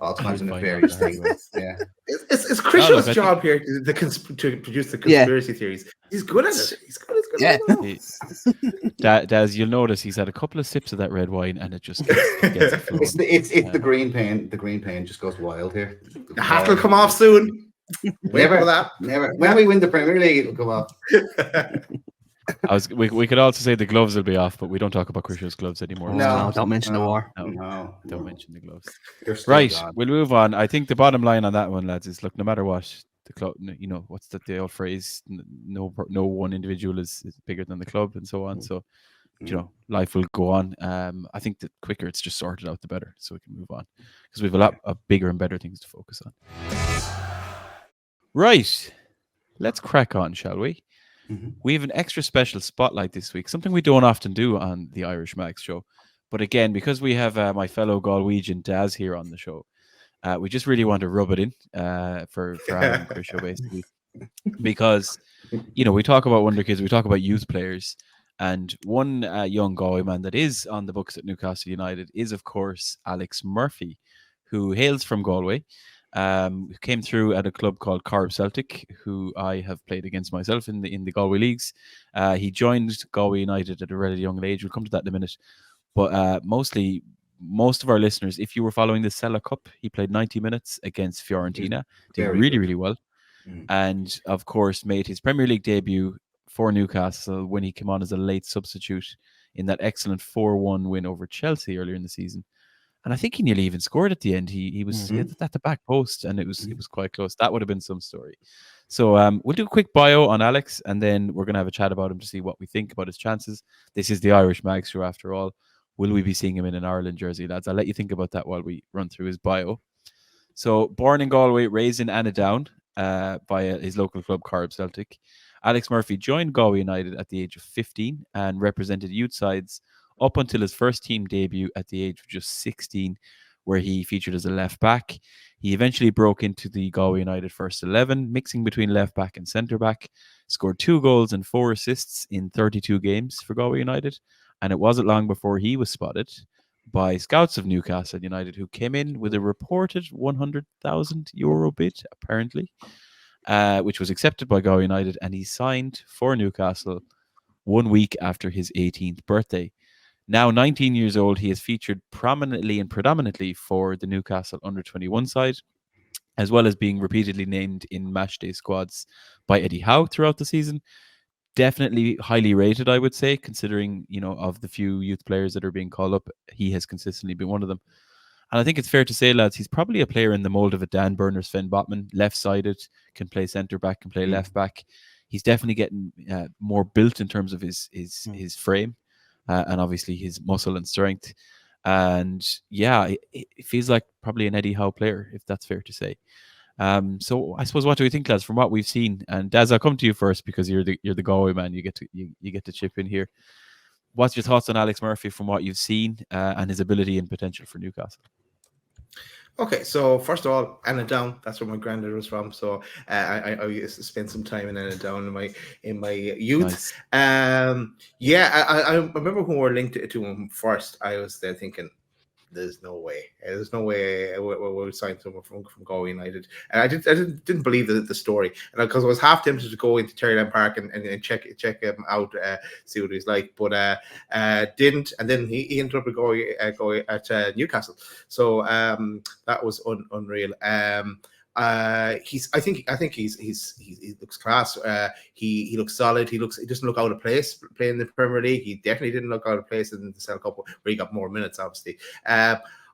all kinds of nefarious things. Yeah, it's Christian's job here to produce the conspiracy theories. He's good at it. He's good. Daz, you'll notice he's had a couple of sips of that red wine, and it just gets it's the green pain. The green pain just goes wild here. The hat will come off soon. Never. When we win the Premier League, it'll come off. We could also say the gloves will be off, but we don't talk about Christian's gloves anymore. No, don't mention the war. No, don't mention the gloves. Right, we'll move on. I think the bottom line on that one, lads, is look, no matter what, the club, what's the old phrase? No one individual is bigger than the club, and so on. So, life will go on. I think the quicker it's just sorted out, the better, so we can move on, because we have a lot of bigger and better things to focus on. Right, let's crack on, shall we? We have an extra special spotlight this week, something we don't often do on the Irish Mags show. But again, because we have my fellow Galwegian Daz here on the show, we just really want to rub it in for having the show, basically. Because, we talk about wonder kids, we talk about youth players, and one young Galway man that is on the books at Newcastle United is, of course, Alex Murphy, who hails from Galway. Who came through at a club called Corb Celtic, who I have played against myself in the Galway leagues. He joined Galway United at a relatively young age. We'll come to that in a minute. But most of our listeners, if you were following the Sella Cup, he played 90 minutes against Fiorentina. Did really, really well. And, of course, made his Premier League debut for Newcastle when he came on as a late substitute in that excellent 4-1 win over Chelsea earlier in the season. And I think he nearly even scored at the end. He was at the back post, and it was quite close. That would have been some story. So we'll do a quick bio on Alex, and then we're going to have a chat about him to see what we think about his chances. This is the Irish Mag show after all. Will we be seeing him in an Ireland jersey, lads? I'll let you think about that while we run through his bio. So born in Galway, raised in Annadown by his local club, Corb Celtic. Alex Murphy joined Galway United at the age of 15 and represented youth sides up until his first team debut at the age of just 16, where he featured as a left back. He eventually broke into the Galway United first 11, mixing between left back and centre back, scored 2 goals and 4 assists in 32 games for Galway United, and it wasn't long before he was spotted by scouts of Newcastle United, who came in with a reported €100,000 bid, apparently, which was accepted by Galway United, and he signed for Newcastle 1 week after his 18th birthday. Now 19 years old, he has featured prominently and predominantly for the Newcastle under-21 side, as well as being repeatedly named in matchday squads by Eddie Howe throughout the season. Definitely highly rated, I would say, considering, of the few youth players that are being called up, he has consistently been one of them. And I think it's fair to say, lads, he's probably a player in the mold of a Dan Burner, Sven Botman, left-sided, can play centre-back, can play left-back. He's definitely getting more built in terms of his frame. And obviously his muscle and strength. And yeah, it feels like probably an Eddie Howe player, if that's fair to say. So I suppose, what do we think, lads, from what we've seen? And Daz, I'll come to you first because you're the Galway man. You get to chip in here. What's your thoughts on Alex Murphy from what you've seen and his ability and potential for Newcastle? Okay, so first of all, Annadown, that's where my granddad was from. So I spent some time in Annadown in my youth. Nice. I remember when we were linked to him first, I was there thinking, there's no way we'll sign someone from Galway United, and I didn't believe the story, and because I was half tempted to go into Terryland Park and check him out, see what he's like, but didn't, and then he ended up going at Newcastle, so that was unreal. I think he looks class. He looks solid. He doesn't look out of place playing in the Premier League. He definitely didn't look out of place in the Cell Cup, where he got more minutes, obviously.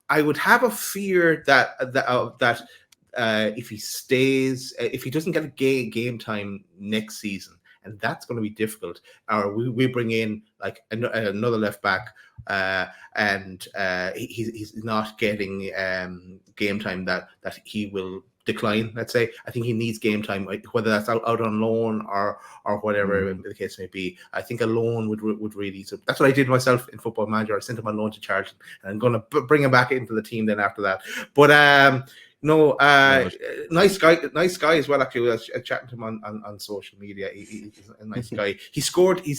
I would have a fear that if he stays, if he doesn't get a game time next season, and that's going to be difficult, or we bring in like another left back, and he's not getting game time, that he will decline. Let's say, I think he needs game time, whether that's out on loan or whatever the case may be. I think a loan would really. So that's what I did myself in Football Manager. I sent him on loan to Charlton, and I'm going to bring him back into the team then after that. But nice guy as well. Actually, I was chatting to him on social media. He's a nice guy. He scored in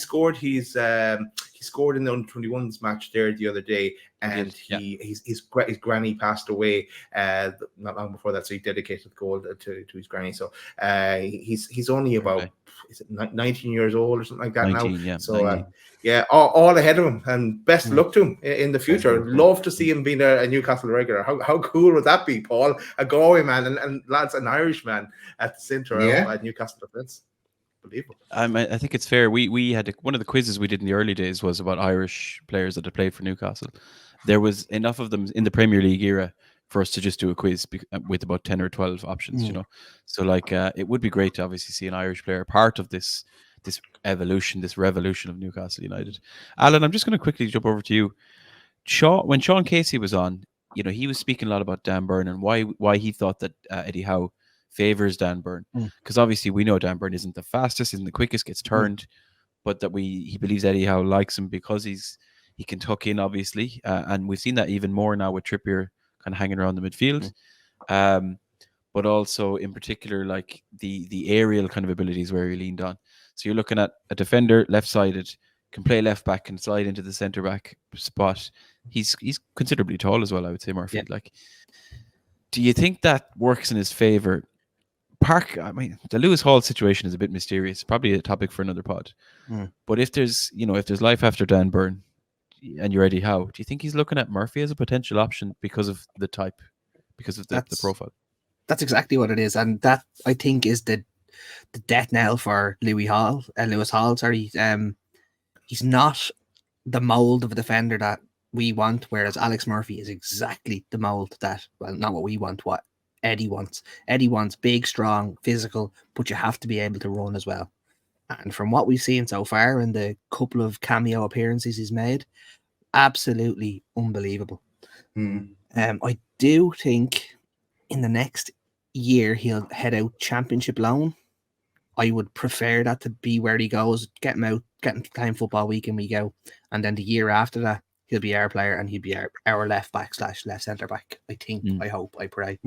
the under-21s match there the other day, and his granny passed away not long before that, so he dedicated the goal to his granny. So he's only about 19 years old or something like that 19, now. yeah, so 19. all ahead of him, and best luck to him in the future. I'd love to see him being a Newcastle regular. How cool would that be, Paul? A Galway man and lads, an Irish man at the centre of Newcastle defence. Unbelievable. I think it's fair. We had one of the quizzes we did in the early days was about Irish players that had played for Newcastle. There was enough of them in the Premier League era for us to just do a quiz with about 10 or 12 options, So it would be great to obviously see an Irish player part of this evolution, this revolution of Newcastle United. Alan, I'm just going to quickly jump over to you. When Sean Casey was on, he was speaking a lot about Dan Burn and why he thought that Eddie Howe favors Dan Burn, because obviously we know Dan Burn isn't the fastest, isn't the quickest, gets turned, but that he believes Eddie Howe likes him because he can tuck in, obviously, and we've seen that even more now with Trippier kind of hanging around the midfield, but also in particular like the aerial kind of abilities where he leaned on. So you're looking at a defender, left-sided, can play left back and slide into the centre back spot. He's considerably tall as well, I would say, Murphy. Like, do you think that works in his favour? The Lewis Hall situation is a bit mysterious. Probably a topic for another pod. But if there's life after Dan Burn and you're Eddie Howe, do you think he's looking at Murphy as a potential option because of the type, because of the profile? That's exactly what it is, and that I think is the death knell for Lewis Hall. Sorry, he's not the mold of a defender that we want, whereas Alex Murphy is exactly the mold that, well, not what we want, what Eddie wants. Eddie wants big, strong, physical, but you have to be able to run as well. And from what we've seen so far in the couple of cameo appearances he's made, absolutely unbelievable. I do think in the next year he'll head out championship loan. I would prefer that to be where he goes, get him out, get him playing football week in, week out, and then the year after that he'll be our player and he'll be our left back / left centre back. I think, I hope, I pray.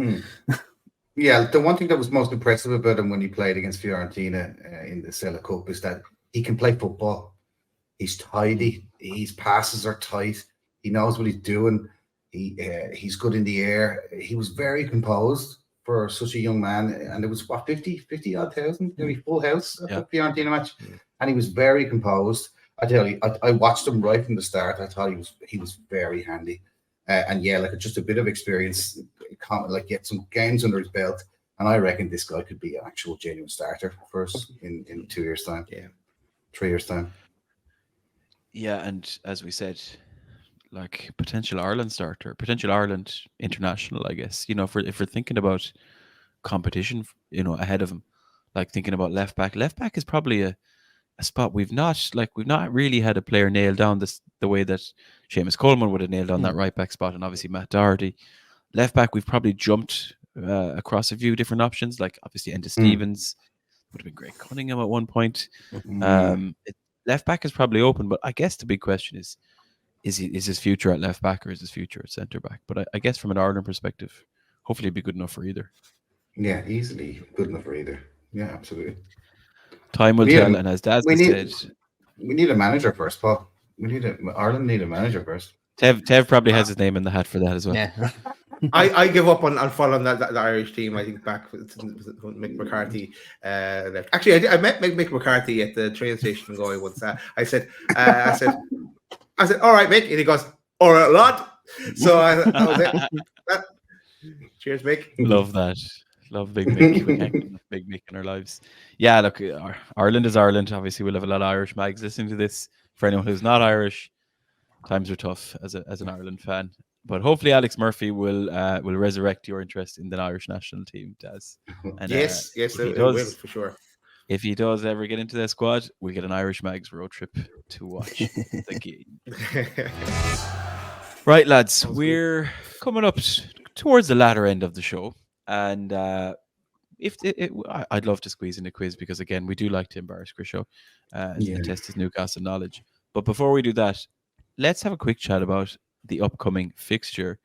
Yeah, the one thing that was most impressive about him when he played against Fiorentina in the Sella Cup is that he can play football. He's tidy. His passes are tight. He knows what he's doing. He's good in the air. He was very composed for such a young man. And it was, what, 50 odd thousand? Maybe full house at the Fiorentina match. And he was very composed. I tell you, I watched him right from the start. I thought he was very handy. And yeah, like just a bit of experience, like get some games under his belt, and I reckon this guy could be an actual genuine starter for us in 2 years' time. 3 years' time. Yeah, and as we said, like potential Ireland starter, potential Ireland international, I guess. You know, if we're thinking about competition, you know, ahead of him, like thinking about left back is probably a spot we've not really had a player nailed down the way that Seamus Coleman would have nailed down that right back spot, and obviously Matt Doherty. Left back, we've probably jumped across a few different options, like obviously Enda Stevens, would have been Greg Cunningham at one point. Left back is probably open, but I guess the big question is his future at left back or is his future at centre back? But I guess from an Ireland perspective, hopefully it'd be good enough for either. Yeah, easily good enough for either. Yeah, absolutely. Time will tell, and as Daz said, we need a manager first, Paul. Ireland need a manager first. Tev probably has his name in the hat for that as well. Yeah. I give up on following the Irish team. I think back with Mick McCarthy left. Actually, I met Mick McCarthy at the train station in Galway once. I said, all right, Mick, and he goes, all right, lad. So I was it. Cheers, Mick. Love that. Love Big Mick. We can't get Big Mick in our lives. Yeah, look, Ireland is Ireland. Obviously, we'll have a lot of Irish mags listening to this. For anyone who's not Irish, times are tough as an Ireland fan. But hopefully, Alex Murphy will resurrect your interest in the Irish national team, Daz. And, yes, it will for sure. If he does ever get into their squad, we'll get an Irish mags road trip to watch the game. Right, lads, we're coming up towards the latter end of the show. And I'd love to squeeze in a quiz because, again, we do like to embarrass Grisho and test his Newcastle knowledge. But before we do that, let's have a quick chat about the upcoming fixture.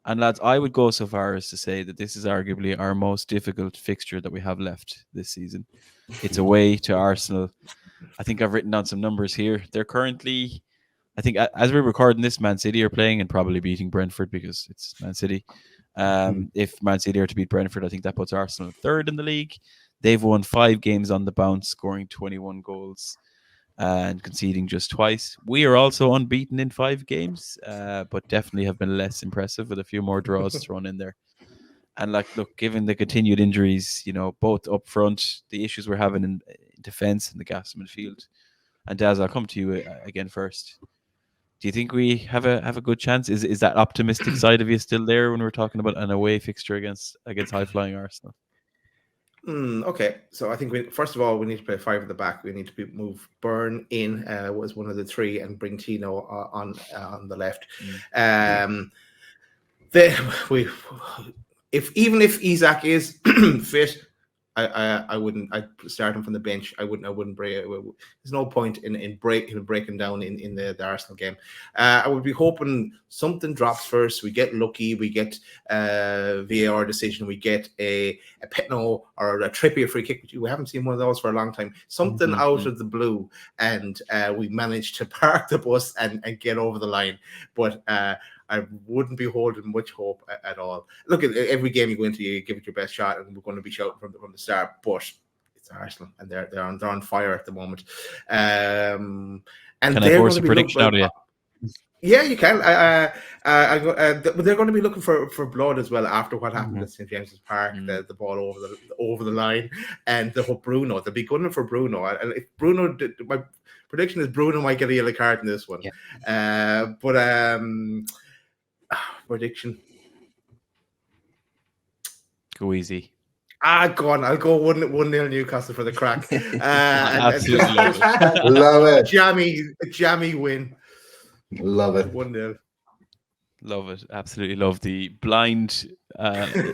And, lads, I would go so far as to say that this is arguably our most difficult fixture that we have left this season. It's away to Arsenal. I think I've written down some numbers here. They're currently, I think, as we're recording this, Man City are playing and probably beating Brentford because it's Man City. If Man City are to beat Brentford, I think that puts Arsenal third in the league. They've won 5 games on the bounce, scoring 21 goals and conceding just twice. We are also unbeaten in 5 games, but definitely have been less impressive with a few more draws thrown in there. And look, given the continued injuries, you know, both up front, the issues we're having in defence and the gaps in midfield. And Daz, I'll come to you again first. Do you think we have a good chance? Is that optimistic side of you still there when we're talking about an away fixture against high-flying Arsenal? Okay, so I think first of all we need to play 5 at the back. We need to move Byrne in was one of the 3 and bring Tino on the left. Then even if Isak is fit, I wouldn't. I'd start him from the bench. I wouldn't break. There's no point in breaking down in the Arsenal game. I would be hoping something drops first. We get lucky. We get VAR decision. We get a Petno or a Trippier free kick. We haven't seen one of those for a long time. Something out of the blue, and we managed to park the bus and get over the line. But I wouldn't be holding much hope at all. Look, at every game you go into, you give it your best shot, and we're going to be shouting from the start. But it's Arsenal, and they're on fire at the moment. And can I force a prediction out of you? Yeah, you can. But they're going to be looking for blood as well after what happened at St James's Park. The ball over the line, and the whole Bruno. They'll be gunning for Bruno. And if Bruno, my prediction is Bruno might get a yellow card in this one. Yeah. Prediction. Go easy. Go on. I'll go 1-0 Newcastle for the crack. Absolutely love it. Love it. Jammy win. Love it. 1-0. Love it. Absolutely love the blind,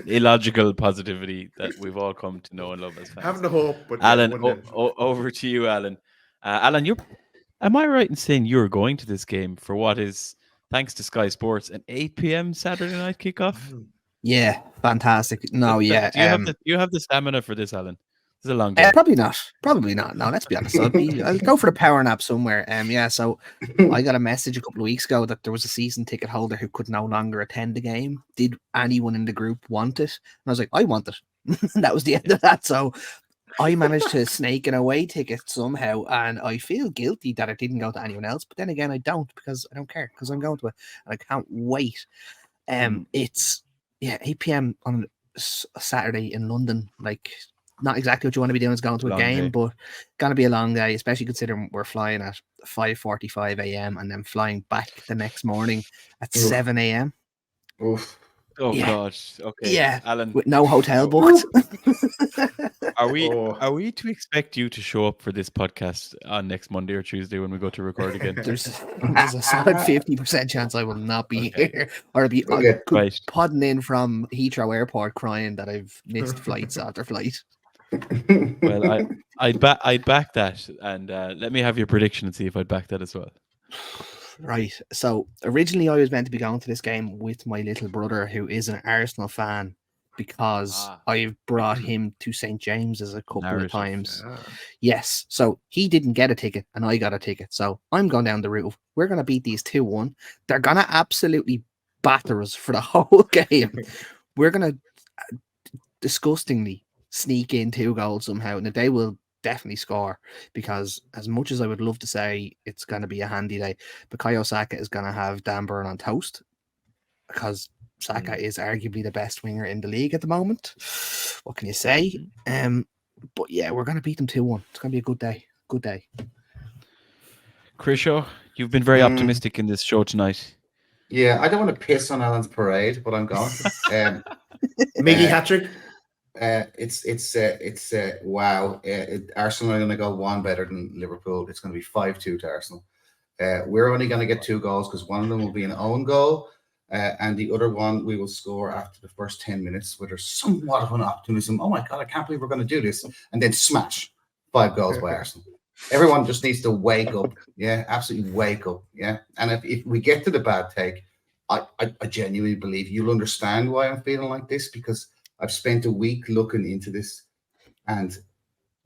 illogical positivity that we've all come to know and love as fans. Having the hope. But Alan, over to you, Alan. Alan, am I right in saying you're going to this game for what is, thanks to Sky Sports, an 8 p.m. Saturday night kickoff? Yeah, fantastic. No, yeah. Do you have the stamina for this, Alan? It's a long day. Probably not. No, let's be honest. I'll go for the power nap somewhere. Yeah, so I got a message a couple of weeks ago that there was a season ticket holder who could no longer attend the game. Did anyone in the group want it? And I was like, I want it. That was the end of that. So I managed to snake an away ticket somehow, and I feel guilty that I didn't go to anyone else. But then again, I don't, because I don't care, because I'm going to it and I can't wait. It's 8 p.m. on a Saturday in London. Like, not exactly what you want to be doing is going to a game, but gonna be a long day, especially considering we're flying at 5:45 a.m. and then flying back the next morning at 7 a.m. Oof. Oh God. Okay. Yeah, Alan, with no hotel booked. are we to expect you to show up for this podcast on next Monday or Tuesday when we go to record again? There's a solid 50% chance I will not be here, or be Right. podding in from Heathrow Airport crying that I've missed flights after flight. Well, I'd back that, and let me have your prediction and see if I'd back that as well. Right. So originally I was meant to be going to this game with my little brother, who is an Arsenal fan, because I've brought him to St James's a couple of times. Yes. So he didn't get a ticket and I got a ticket. So I'm going down the route. We're going to beat these 2-1. They're going to absolutely batter us for the whole game. We're going to disgustingly sneak in 2 goals somehow, and they will definitely score, because as much as I would love to say it's going to be a handy day, Bukayo Saka is going to have Dan Burn on toast, because Saka is arguably the best winger in the league at the moment. What can you say? But yeah, we're going to beat them 2-1. It's going to be a good day. Good day. Krisho, you've been very optimistic in this show tonight. Yeah, I don't want to piss on Alan's parade, but I'm going. Miggy hat-trick. It's wow. Arsenal are going to go one better than Liverpool. It's going to be 5-2 to Arsenal. We're only going to get 2 goals because one of them will be an own goal, and the other one we will score after the first 10 minutes, where there's somewhat of an optimism. Oh my God, I can't believe we're going to do this, and then smash 5 goals by Arsenal. Everyone just needs to wake up. Yeah, absolutely wake up. Yeah, and if we get to the bad take, I genuinely believe you'll understand why I'm feeling like this, because I've spent a week looking into this, and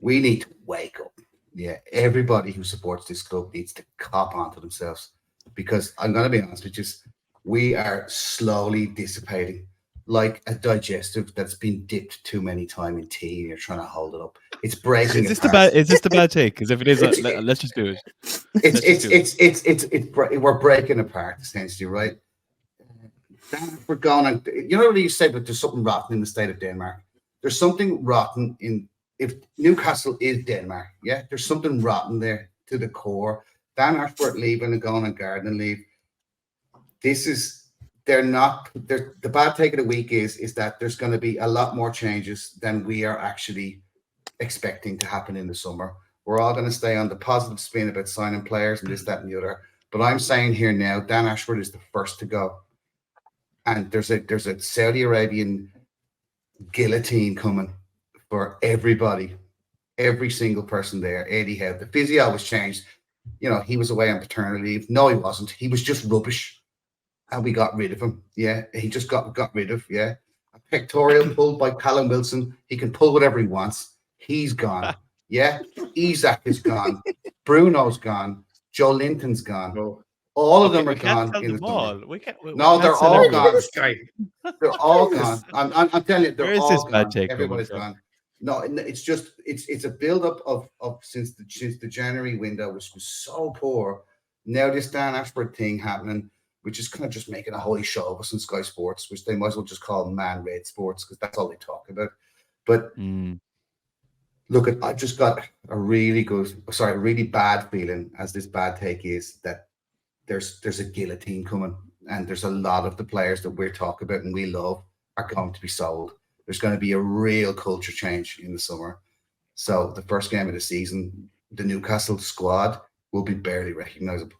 we need to wake up. Yeah, everybody who supports this club needs to cop onto themselves, because I'm going to be honest with you, we are slowly dissipating like a digestive that's been dipped too many times in tea, and you're trying to hold it up. It's breaking. Is this the bad take? Because if it is, let's just do it. We're breaking apart essentially, right? We're going on. You know what you said, but there's something rotten in the state of Denmark. There's something rotten if Newcastle is Denmark. Yeah, there's something rotten there to the core. Dan Ashworth leaving and going on garden leave. The bad take of the week is that there's going to be a lot more changes than we are actually expecting to happen in the summer. We're all going to stay on the positive spin about signing players and this, that, and the other. But I'm saying here now, Dan Ashworth is the first to go. And there's a Saudi Arabian guillotine coming for everybody, every single person there. Eddie Howe, the physio was changed. You know, he was away on paternity leave. No, he wasn't. He was just rubbish, and we got rid of him. Yeah, he just got rid of. Yeah, a pectoral pulled by Callum Wilson. He can pull whatever he wants. He's gone. Yeah, Isak is gone. Bruno's gone. Joe Linton's gone. No. All of them are gone in the summer. No, they're all gone. Guy. They're all gone. I'm telling you, they're all gone. Bad take Everybody's gone. No, it's just it's a build up of since the January window, which was so poor. Now this Dan Ashworth thing happening, which is kind of just making a holy show of us in Sky Sports, which they might as well just call man-made sports because that's all they talk about. But look, I just got a really bad feeling, as this bad take is, that there's a guillotine coming, and there's a lot of the players that we're talking about and we love are going to be sold. There's going to be a real culture change in the summer. So the first game of the season, the Newcastle squad will be barely recognizable.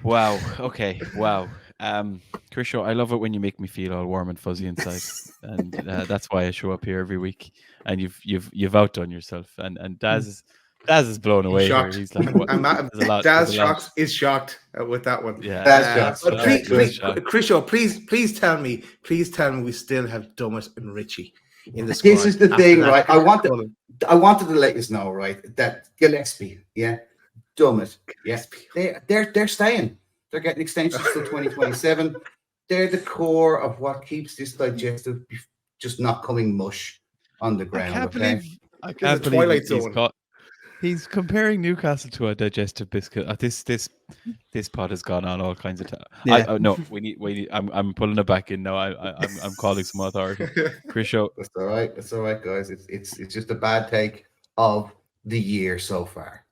Wow. Okay. Wow. Krisho, I love it when you make me feel all warm and fuzzy inside, and that's why I show up here every week. And you've outdone yourself. And Daz is blown away here. He's like, what? Daz is shocked with that one. Yeah. Daz But please, shocked. Krisho, please tell me we still have Dummett and Richie in the squad. This is the thing, right? I wanted to let you know, right, that Gillespie, Dummett, they're staying. They're getting extensions till 2027. They're the core of what keeps this digestive just not coming mush on the ground. I can't believe he's comparing Newcastle to a digestive biscuit. This pod has gone on all kinds of time. Yeah. No, we need. I'm pulling it back in now. I'm calling some authority. Krisho, That's all right. That's all right, guys. It's just a bad take of the year so far.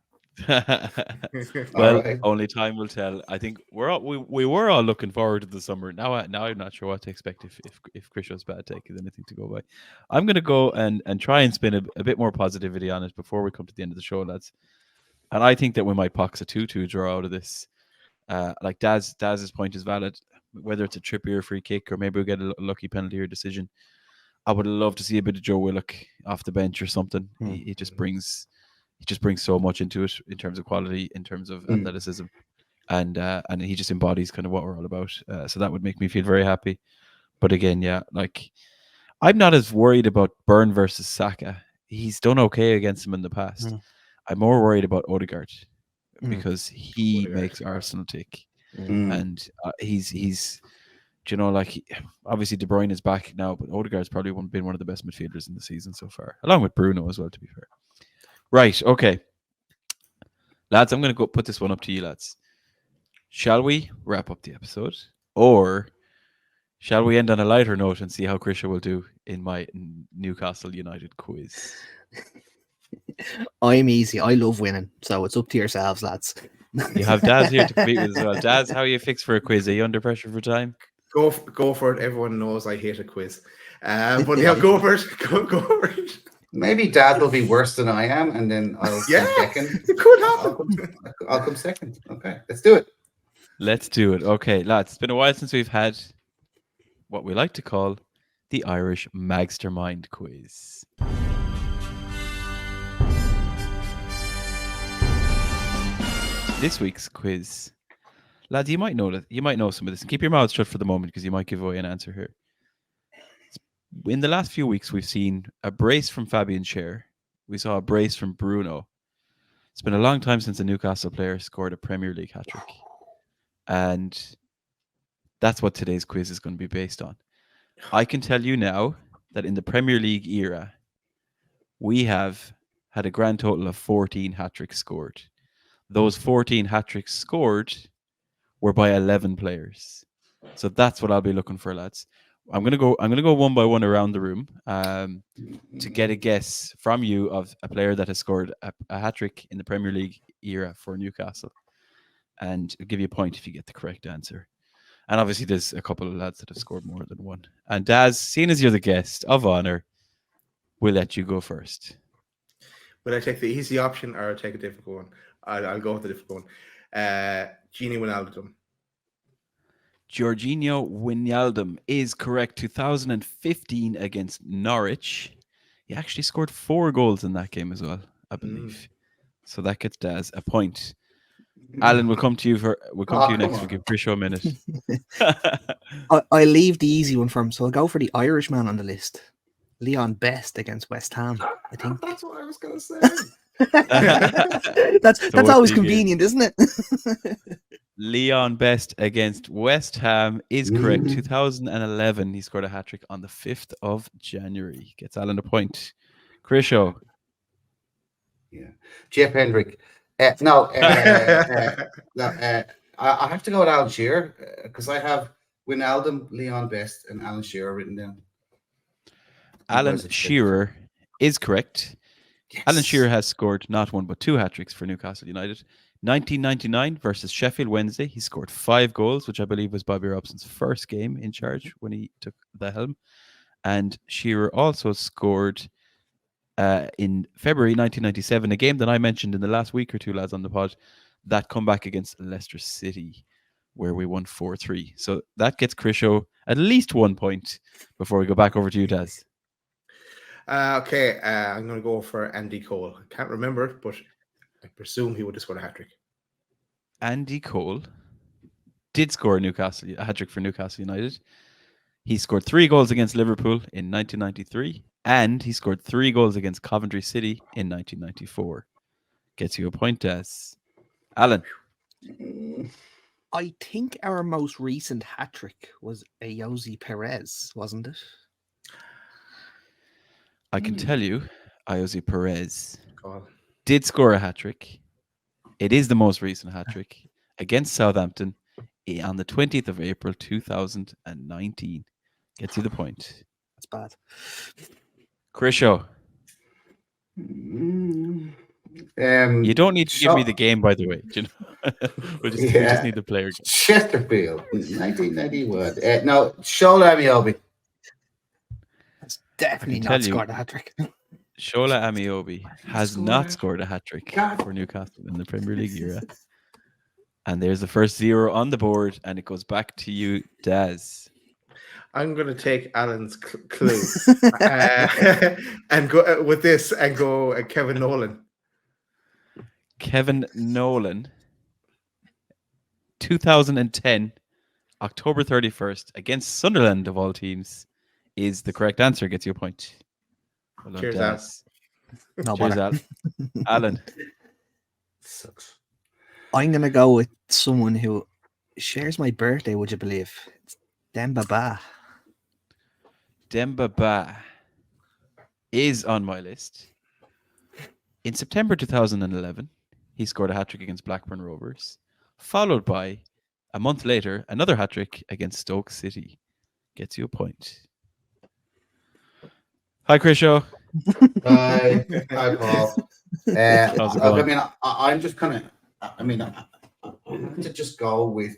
Well, right. only time will tell. I think we were all looking forward to the summer. Now I'm not sure what to expect if Krisho's bad take is anything to go by. I'm gonna go and try and spin a bit more positivity on it before we come to the end of the show, lads. And I think that we might box a 2-2 draw out of this. Like Daz's point is valid. Whether it's a Trippier free kick or maybe we get a lucky penalty or decision, I would love to see a bit of Joe Willock off the bench or something. He just brings so much into it in terms of quality, in terms of athleticism, and he just embodies kind of what we're all about. So that would make me feel very happy. But again, like I'm not as worried about Byrne versus Saka. He's done okay against him in the past. I'm more worried about Odegaard because he makes Arsenal tick, and he's like obviously De Bruyne is back now, but Odegaard's probably been one of the best midfielders in the season so far, along with Bruno as well, to be fair. Right, okay. Lads, I'm going to go put this one up to you, lads. Shall we wrap up the episode? Or shall we end on a lighter note and see how Krisha will do in my Newcastle United quiz? I'm easy. I love winning. So it's up to yourselves, lads. You have Daz here to compete with as well. Daz, how are you fixed for a quiz? Are you under pressure for time? Go for it. Everyone knows I hate a quiz. But go for it. Go for it. Maybe Dad will be worse than I am, and then I'll come second. It could happen. I'll come second. Okay, let's do it. Let's do it. Okay, lads, it's been a while since we've had what we like to call the Irish Magstermind quiz. This week's quiz, lads, you might know some of this. Keep your mouths shut for the moment because you might give away an answer here. In the last few weeks, we've seen a brace from Fabian Schär. We saw a brace from Bruno. It's been a long time since a Newcastle player scored a Premier League hat-trick. And that's what today's quiz is going to be based on. I can tell you now that in the Premier League era, we have had a grand total of 14 hat-tricks scored. Those 14 hat-tricks scored were by 11 players. So that's what I'll be looking for, lads. I'm gonna go one by one around the room to get a guess from you of a player that has scored a hat-trick in the Premier League era for Newcastle, and I'll give you a point if you get the correct answer. And obviously, there's a couple of lads that have scored more than one. And Daz, seeing as you're the guest of honor, we'll let you go first. Will I take the easy option or take a difficult one? I'll go with the difficult one. Gini Wijnaldum. Jorginho Wijnaldum is correct. 2015 against Norwich. He actually scored 4 goals in that game as well, I believe. So that gets Daz a point. Alan, we'll come to you next. We'll give Krisho a minute. I leave the easy one for him, so I'll go for the Irishman on the list. Leon Best against West Ham, I think. That's what I was going to say. that's always convenient, isn't it? Leon Best against West Ham is correct. 2011, he scored a hat-trick on the 5th of January. Gets Alan a point. Krisho. Yeah. Jeff Hendrick. I have to go with Alan Shearer because I have Wijnaldum, Leon Best, and Alan Shearer written down. Alan Shearer is correct. Yes. Alan Shearer has scored not one but 2 hat-tricks for Newcastle United. 1999 versus Sheffield Wednesday, he scored 5 goals, which I believe was Bobby Robson's first game in charge when he took the helm. And Shearer also scored in February 1997, a game that I mentioned in the last week or two, lads, on the pod, that comeback against Leicester City, where we won 4-3. So that gets Crisho at least 1 point before we go back over to you, Taz. Okay, I'm going to go for Andy Cole. I can't remember, but I presume he would have scored a hat-trick. Andy Cole did score a hat-trick for Newcastle United. He scored 3 goals against Liverpool in 1993, and he scored 3 goals against Coventry City in 1994. Gets you a point, Taz. Alan. I think our most recent hat-trick was a Jose Perez, wasn't it? I can tell you, Jose Perez God. did score a hat-trick. It is the most recent hat-trick against Southampton on the 20th of April, 2019. Gets you the point. That's bad. Crisho. You don't need to give me the game, by the way. Do you know? we just need the player. Chesterfield, 1991. No, Shola Amiobi. That's definitely not scored a hat-trick. Shola Amiobi has not scored a hat-trick for Newcastle in the Premier League era. And there's the first 0 on the board, and it goes back to you, Daz. I'm going to take Alan's clue and go with this and go Kevin Nolan. Kevin Nolan, 2010, October 31st, against Sunderland of all teams, is the correct answer. Gets you a point. Well done, Cheers, Daz. No Cheers, bother. Alan. Sucks. I'm going to go with someone who shares my birthday, would you believe? It's Demba Ba. Demba Ba is on my list. In September 2011, he scored a hat-trick against Blackburn Rovers, followed by, a month later, another hat-trick against Stoke City. Gets you a point. Hi, Crisho. Hi, Paul. How's it going? I mean, I'm just kind of, I have to just go with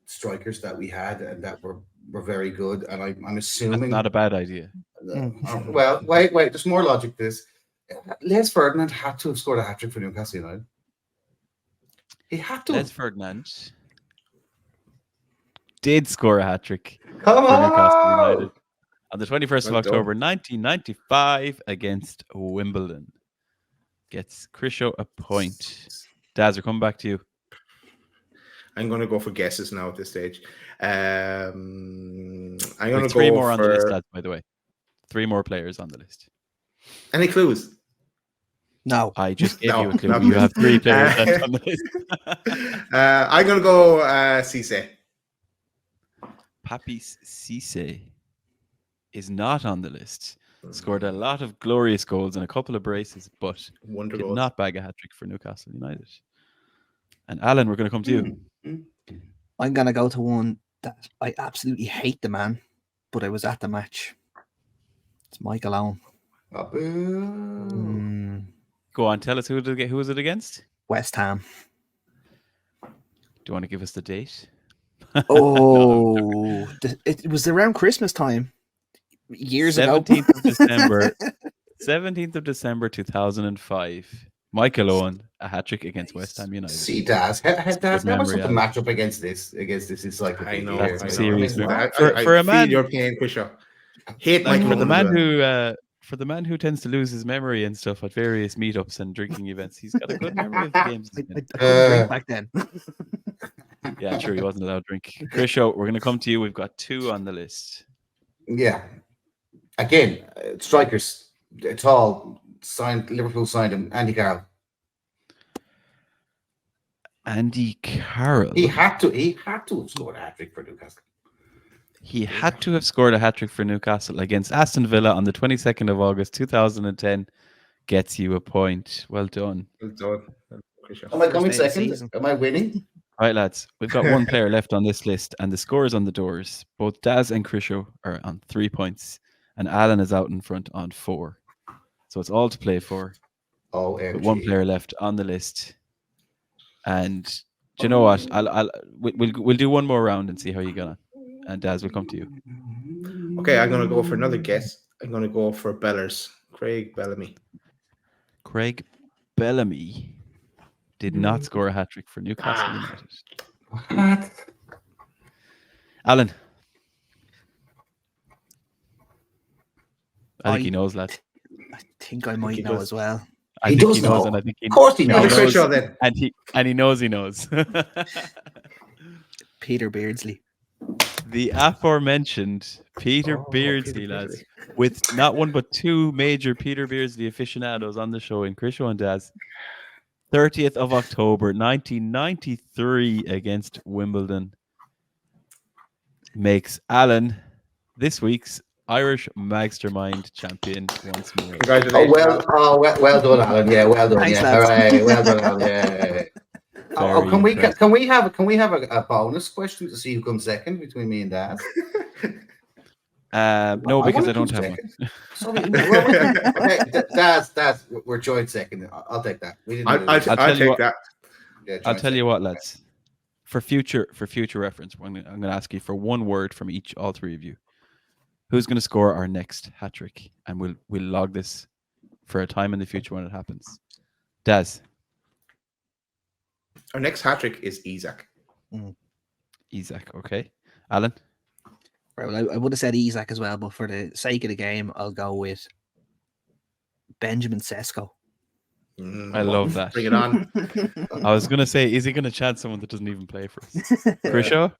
strikers that we had and that were very good. And I'm assuming That's not a bad idea. Well, wait, there's more logic to this. Les Ferdinand had to have scored a hat-trick for Newcastle United. He had to. Les Ferdinand did score a hat-trick Come for Newcastle on! United on the 21st of October, 1995 against Wimbledon. Gets Crisho a point. Daz, we're coming back to you. I'm going to go for guesses now at this stage. I'm going to go 3 more on the for list, lads, by the way. 3 more players on the list. any clues. No. I just gave No, you a clue. not You good. have 3 players left on the list. I'm going to go Cisse. Papis Cisse is not on the list. Scored a lot of glorious goals and a couple of braces, but Wonder did goals. not bag a hat-trick for Newcastle United. And Alan, we're going to come to you. I'm going to go to one that I absolutely hate the man, but I was at the match. It's Michael Owen. Go on, tell us who was it against? West Ham. Do you want to give us the date? Oh, it was around Christmas time. Years ago. 17th of December. 17th of December 2005. Michael Owen, a hat-trick against West Ham United. See, Daz, how much memory, to match up against this encyclopedia? I know. That's I know. serious. I For a feel man, your pain, Crisho. Hate like, Michael Owen. for the man who tends to lose his memory and stuff at various meetups and drinking events, he's got a good memory of the games. I couldn't drink back then. Yeah, true. He wasn't allowed to drink. Crisho, we're going to come to you. We've got 2 on the list. Yeah. Again, strikers, tall, signed. Liverpool signed him. Andy Carroll. Andy Carroll. He had to have scored a hat-trick for Newcastle. He had to have scored a hat-trick for Newcastle against Aston Villa on the 22nd of August 2010. gets you a point. Well done. Well done. Christian. Am I coming First day of the second? season. Am I winning? All right, lads. We've got one player left on this list, and the score is on the doors. Both Daz and Krisho are on 3 points, and Alan is out in front on 4. So it's all to play for. With one OMG. player left on the list. And do you know what? We'll do one more round and see how you get on. And Daz, will come to you. Okay, I'm going to go for another guess. I'm going to go for Bellers. Craig Bellamy. Craig Bellamy did not score a hat-trick for Newcastle United. What? Alan. I think I- he knows, lad. I think I might he know does. as well. I He think does he knows, know. and I think he Of course he he knows. Another Krisho then. and he knows he knows. Peter Beardsley. The aforementioned Peter Beardsley, lads, with not one but 2 major Peter Beardsley aficionados on the show in Krisho and Daz. 30th of October 1993 against Wimbledon makes Alan this week's Irish Magstermind champion once more. Congratulations. Well done, Alan. Yeah, well done. Thanks, Yeah, lads. hooray, well done, Alan. Yeah. Very Can we impressive. have a bonus question to see who comes second between me and Dad? No, because I don't have one. Sorry, okay, Dad, we're joint second. I'll take that. We didn't. I'll tell take you what- that. Yeah, I'll joint tell you second. what, lads. For future reference, I'm going to ask you for one word from all 3 of you. Who's going to score our next hat trick? And we'll log this for a time in the future when it happens. Daz. Our next hat trick is Isaac. Isaac, okay. Alan. Right, well, I would have said Isaac as well, but for the sake of the game, I'll go with Benjamin Sesko. I love that. Bring it on. I was going to say, is he going to chance someone that doesn't even play for us? Krisho?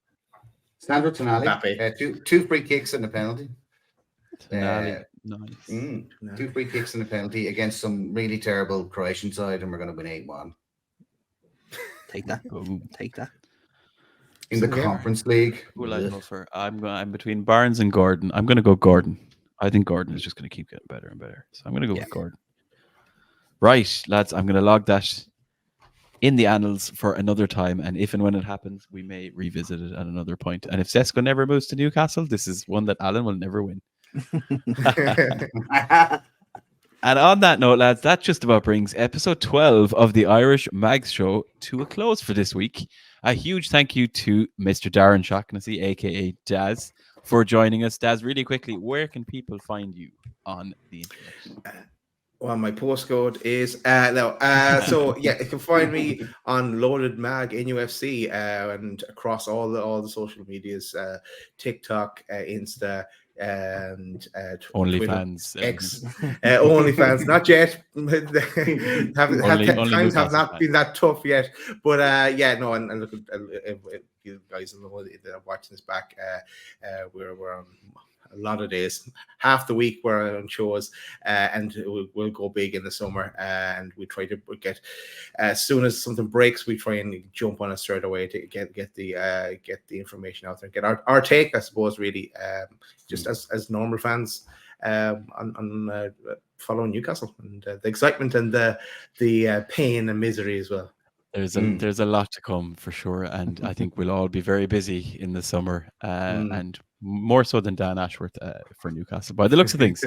Sandro Tonali. Mbappe. Two free kicks and a penalty. Tonali. Nice. 2 free kicks and a penalty against some really terrible Croatian side, and we're going to win 8-1 Take that. Ooh. Take that. in the Okay. Conference League. Who will I go for? I'm between Barnes and Gordon. I'm going to go Gordon. I think Gordon is just going to keep getting better and better. So I'm going to go with Gordon. Right, lads, I'm going to log that in the annals for another time. And if and when it happens, we may revisit it at another point. And if Sesko never moves to Newcastle, this is one that Alan will never win. And on that note, lads, that just about brings episode 12 of the Irish Mags Show to a close for this week. A huge thank you to Mr. Darren Shaughnessy, aka Daz, for joining us. Daz, really quickly, where can people find you on the internet? Well, my postcode is so yeah, you can find me on Loaded Mag NUFC and across all the social medias, TikTok, Insta, and OnlyFans, X, OnlyFans. Not yet. Only Times have Newcastle not fans. been that tough yet. But yeah, no, and look, you guys know that are watching this back. We're on a lot of days, half the week we're on shows, and we'll go big in the summer, and we try to get as soon as something breaks, we try and jump on it straight away to get the information out there, get our take, I suppose, really, just as normal fans on following Newcastle, and the excitement and the pain and misery as well. There's a lot to come for sure, and I think we'll all be very busy in the summer, and more so than Dan Ashworth for Newcastle, by the looks of things.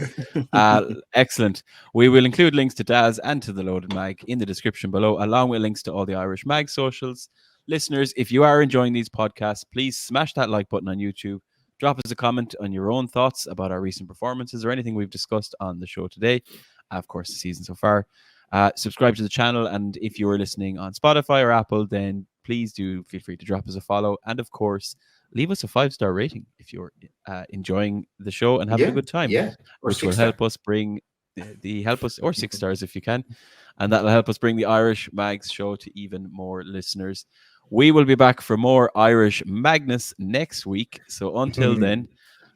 Excellent. We will include links to Daz and to the Loaded Mag in the description below, along with links to all the Irish Mag socials. Listeners, if you are enjoying these podcasts, please smash that like button on YouTube. Drop us a comment on your own thoughts about our recent performances or anything we've discussed on the show today. Of course, the season so far. Subscribe to the channel, and if you are listening on Spotify or Apple, then please do feel free to drop us a follow, and of course leave us a 5-star rating if you're enjoying the show and having a good time, which will help us bring or 6 stars if you can, and that'll help us bring the Irish Mags Show to even more listeners. We will be back for more Irish Magnus next week, so until then,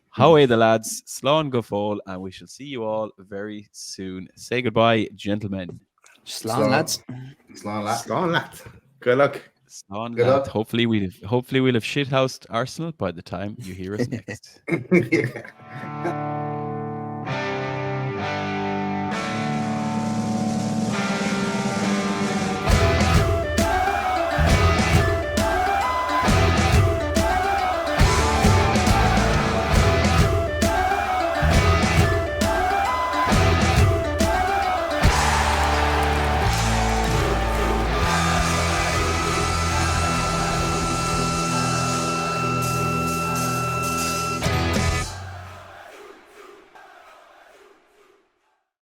how are the lads? Slán go fóill, and we shall see you all very soon. Say goodbye, gentlemen. Slán, lads. Slán, lads. Good luck. Slán, Good lads. luck. Hopefully we'll have shithoused Arsenal by the time you hear us next. Yeah.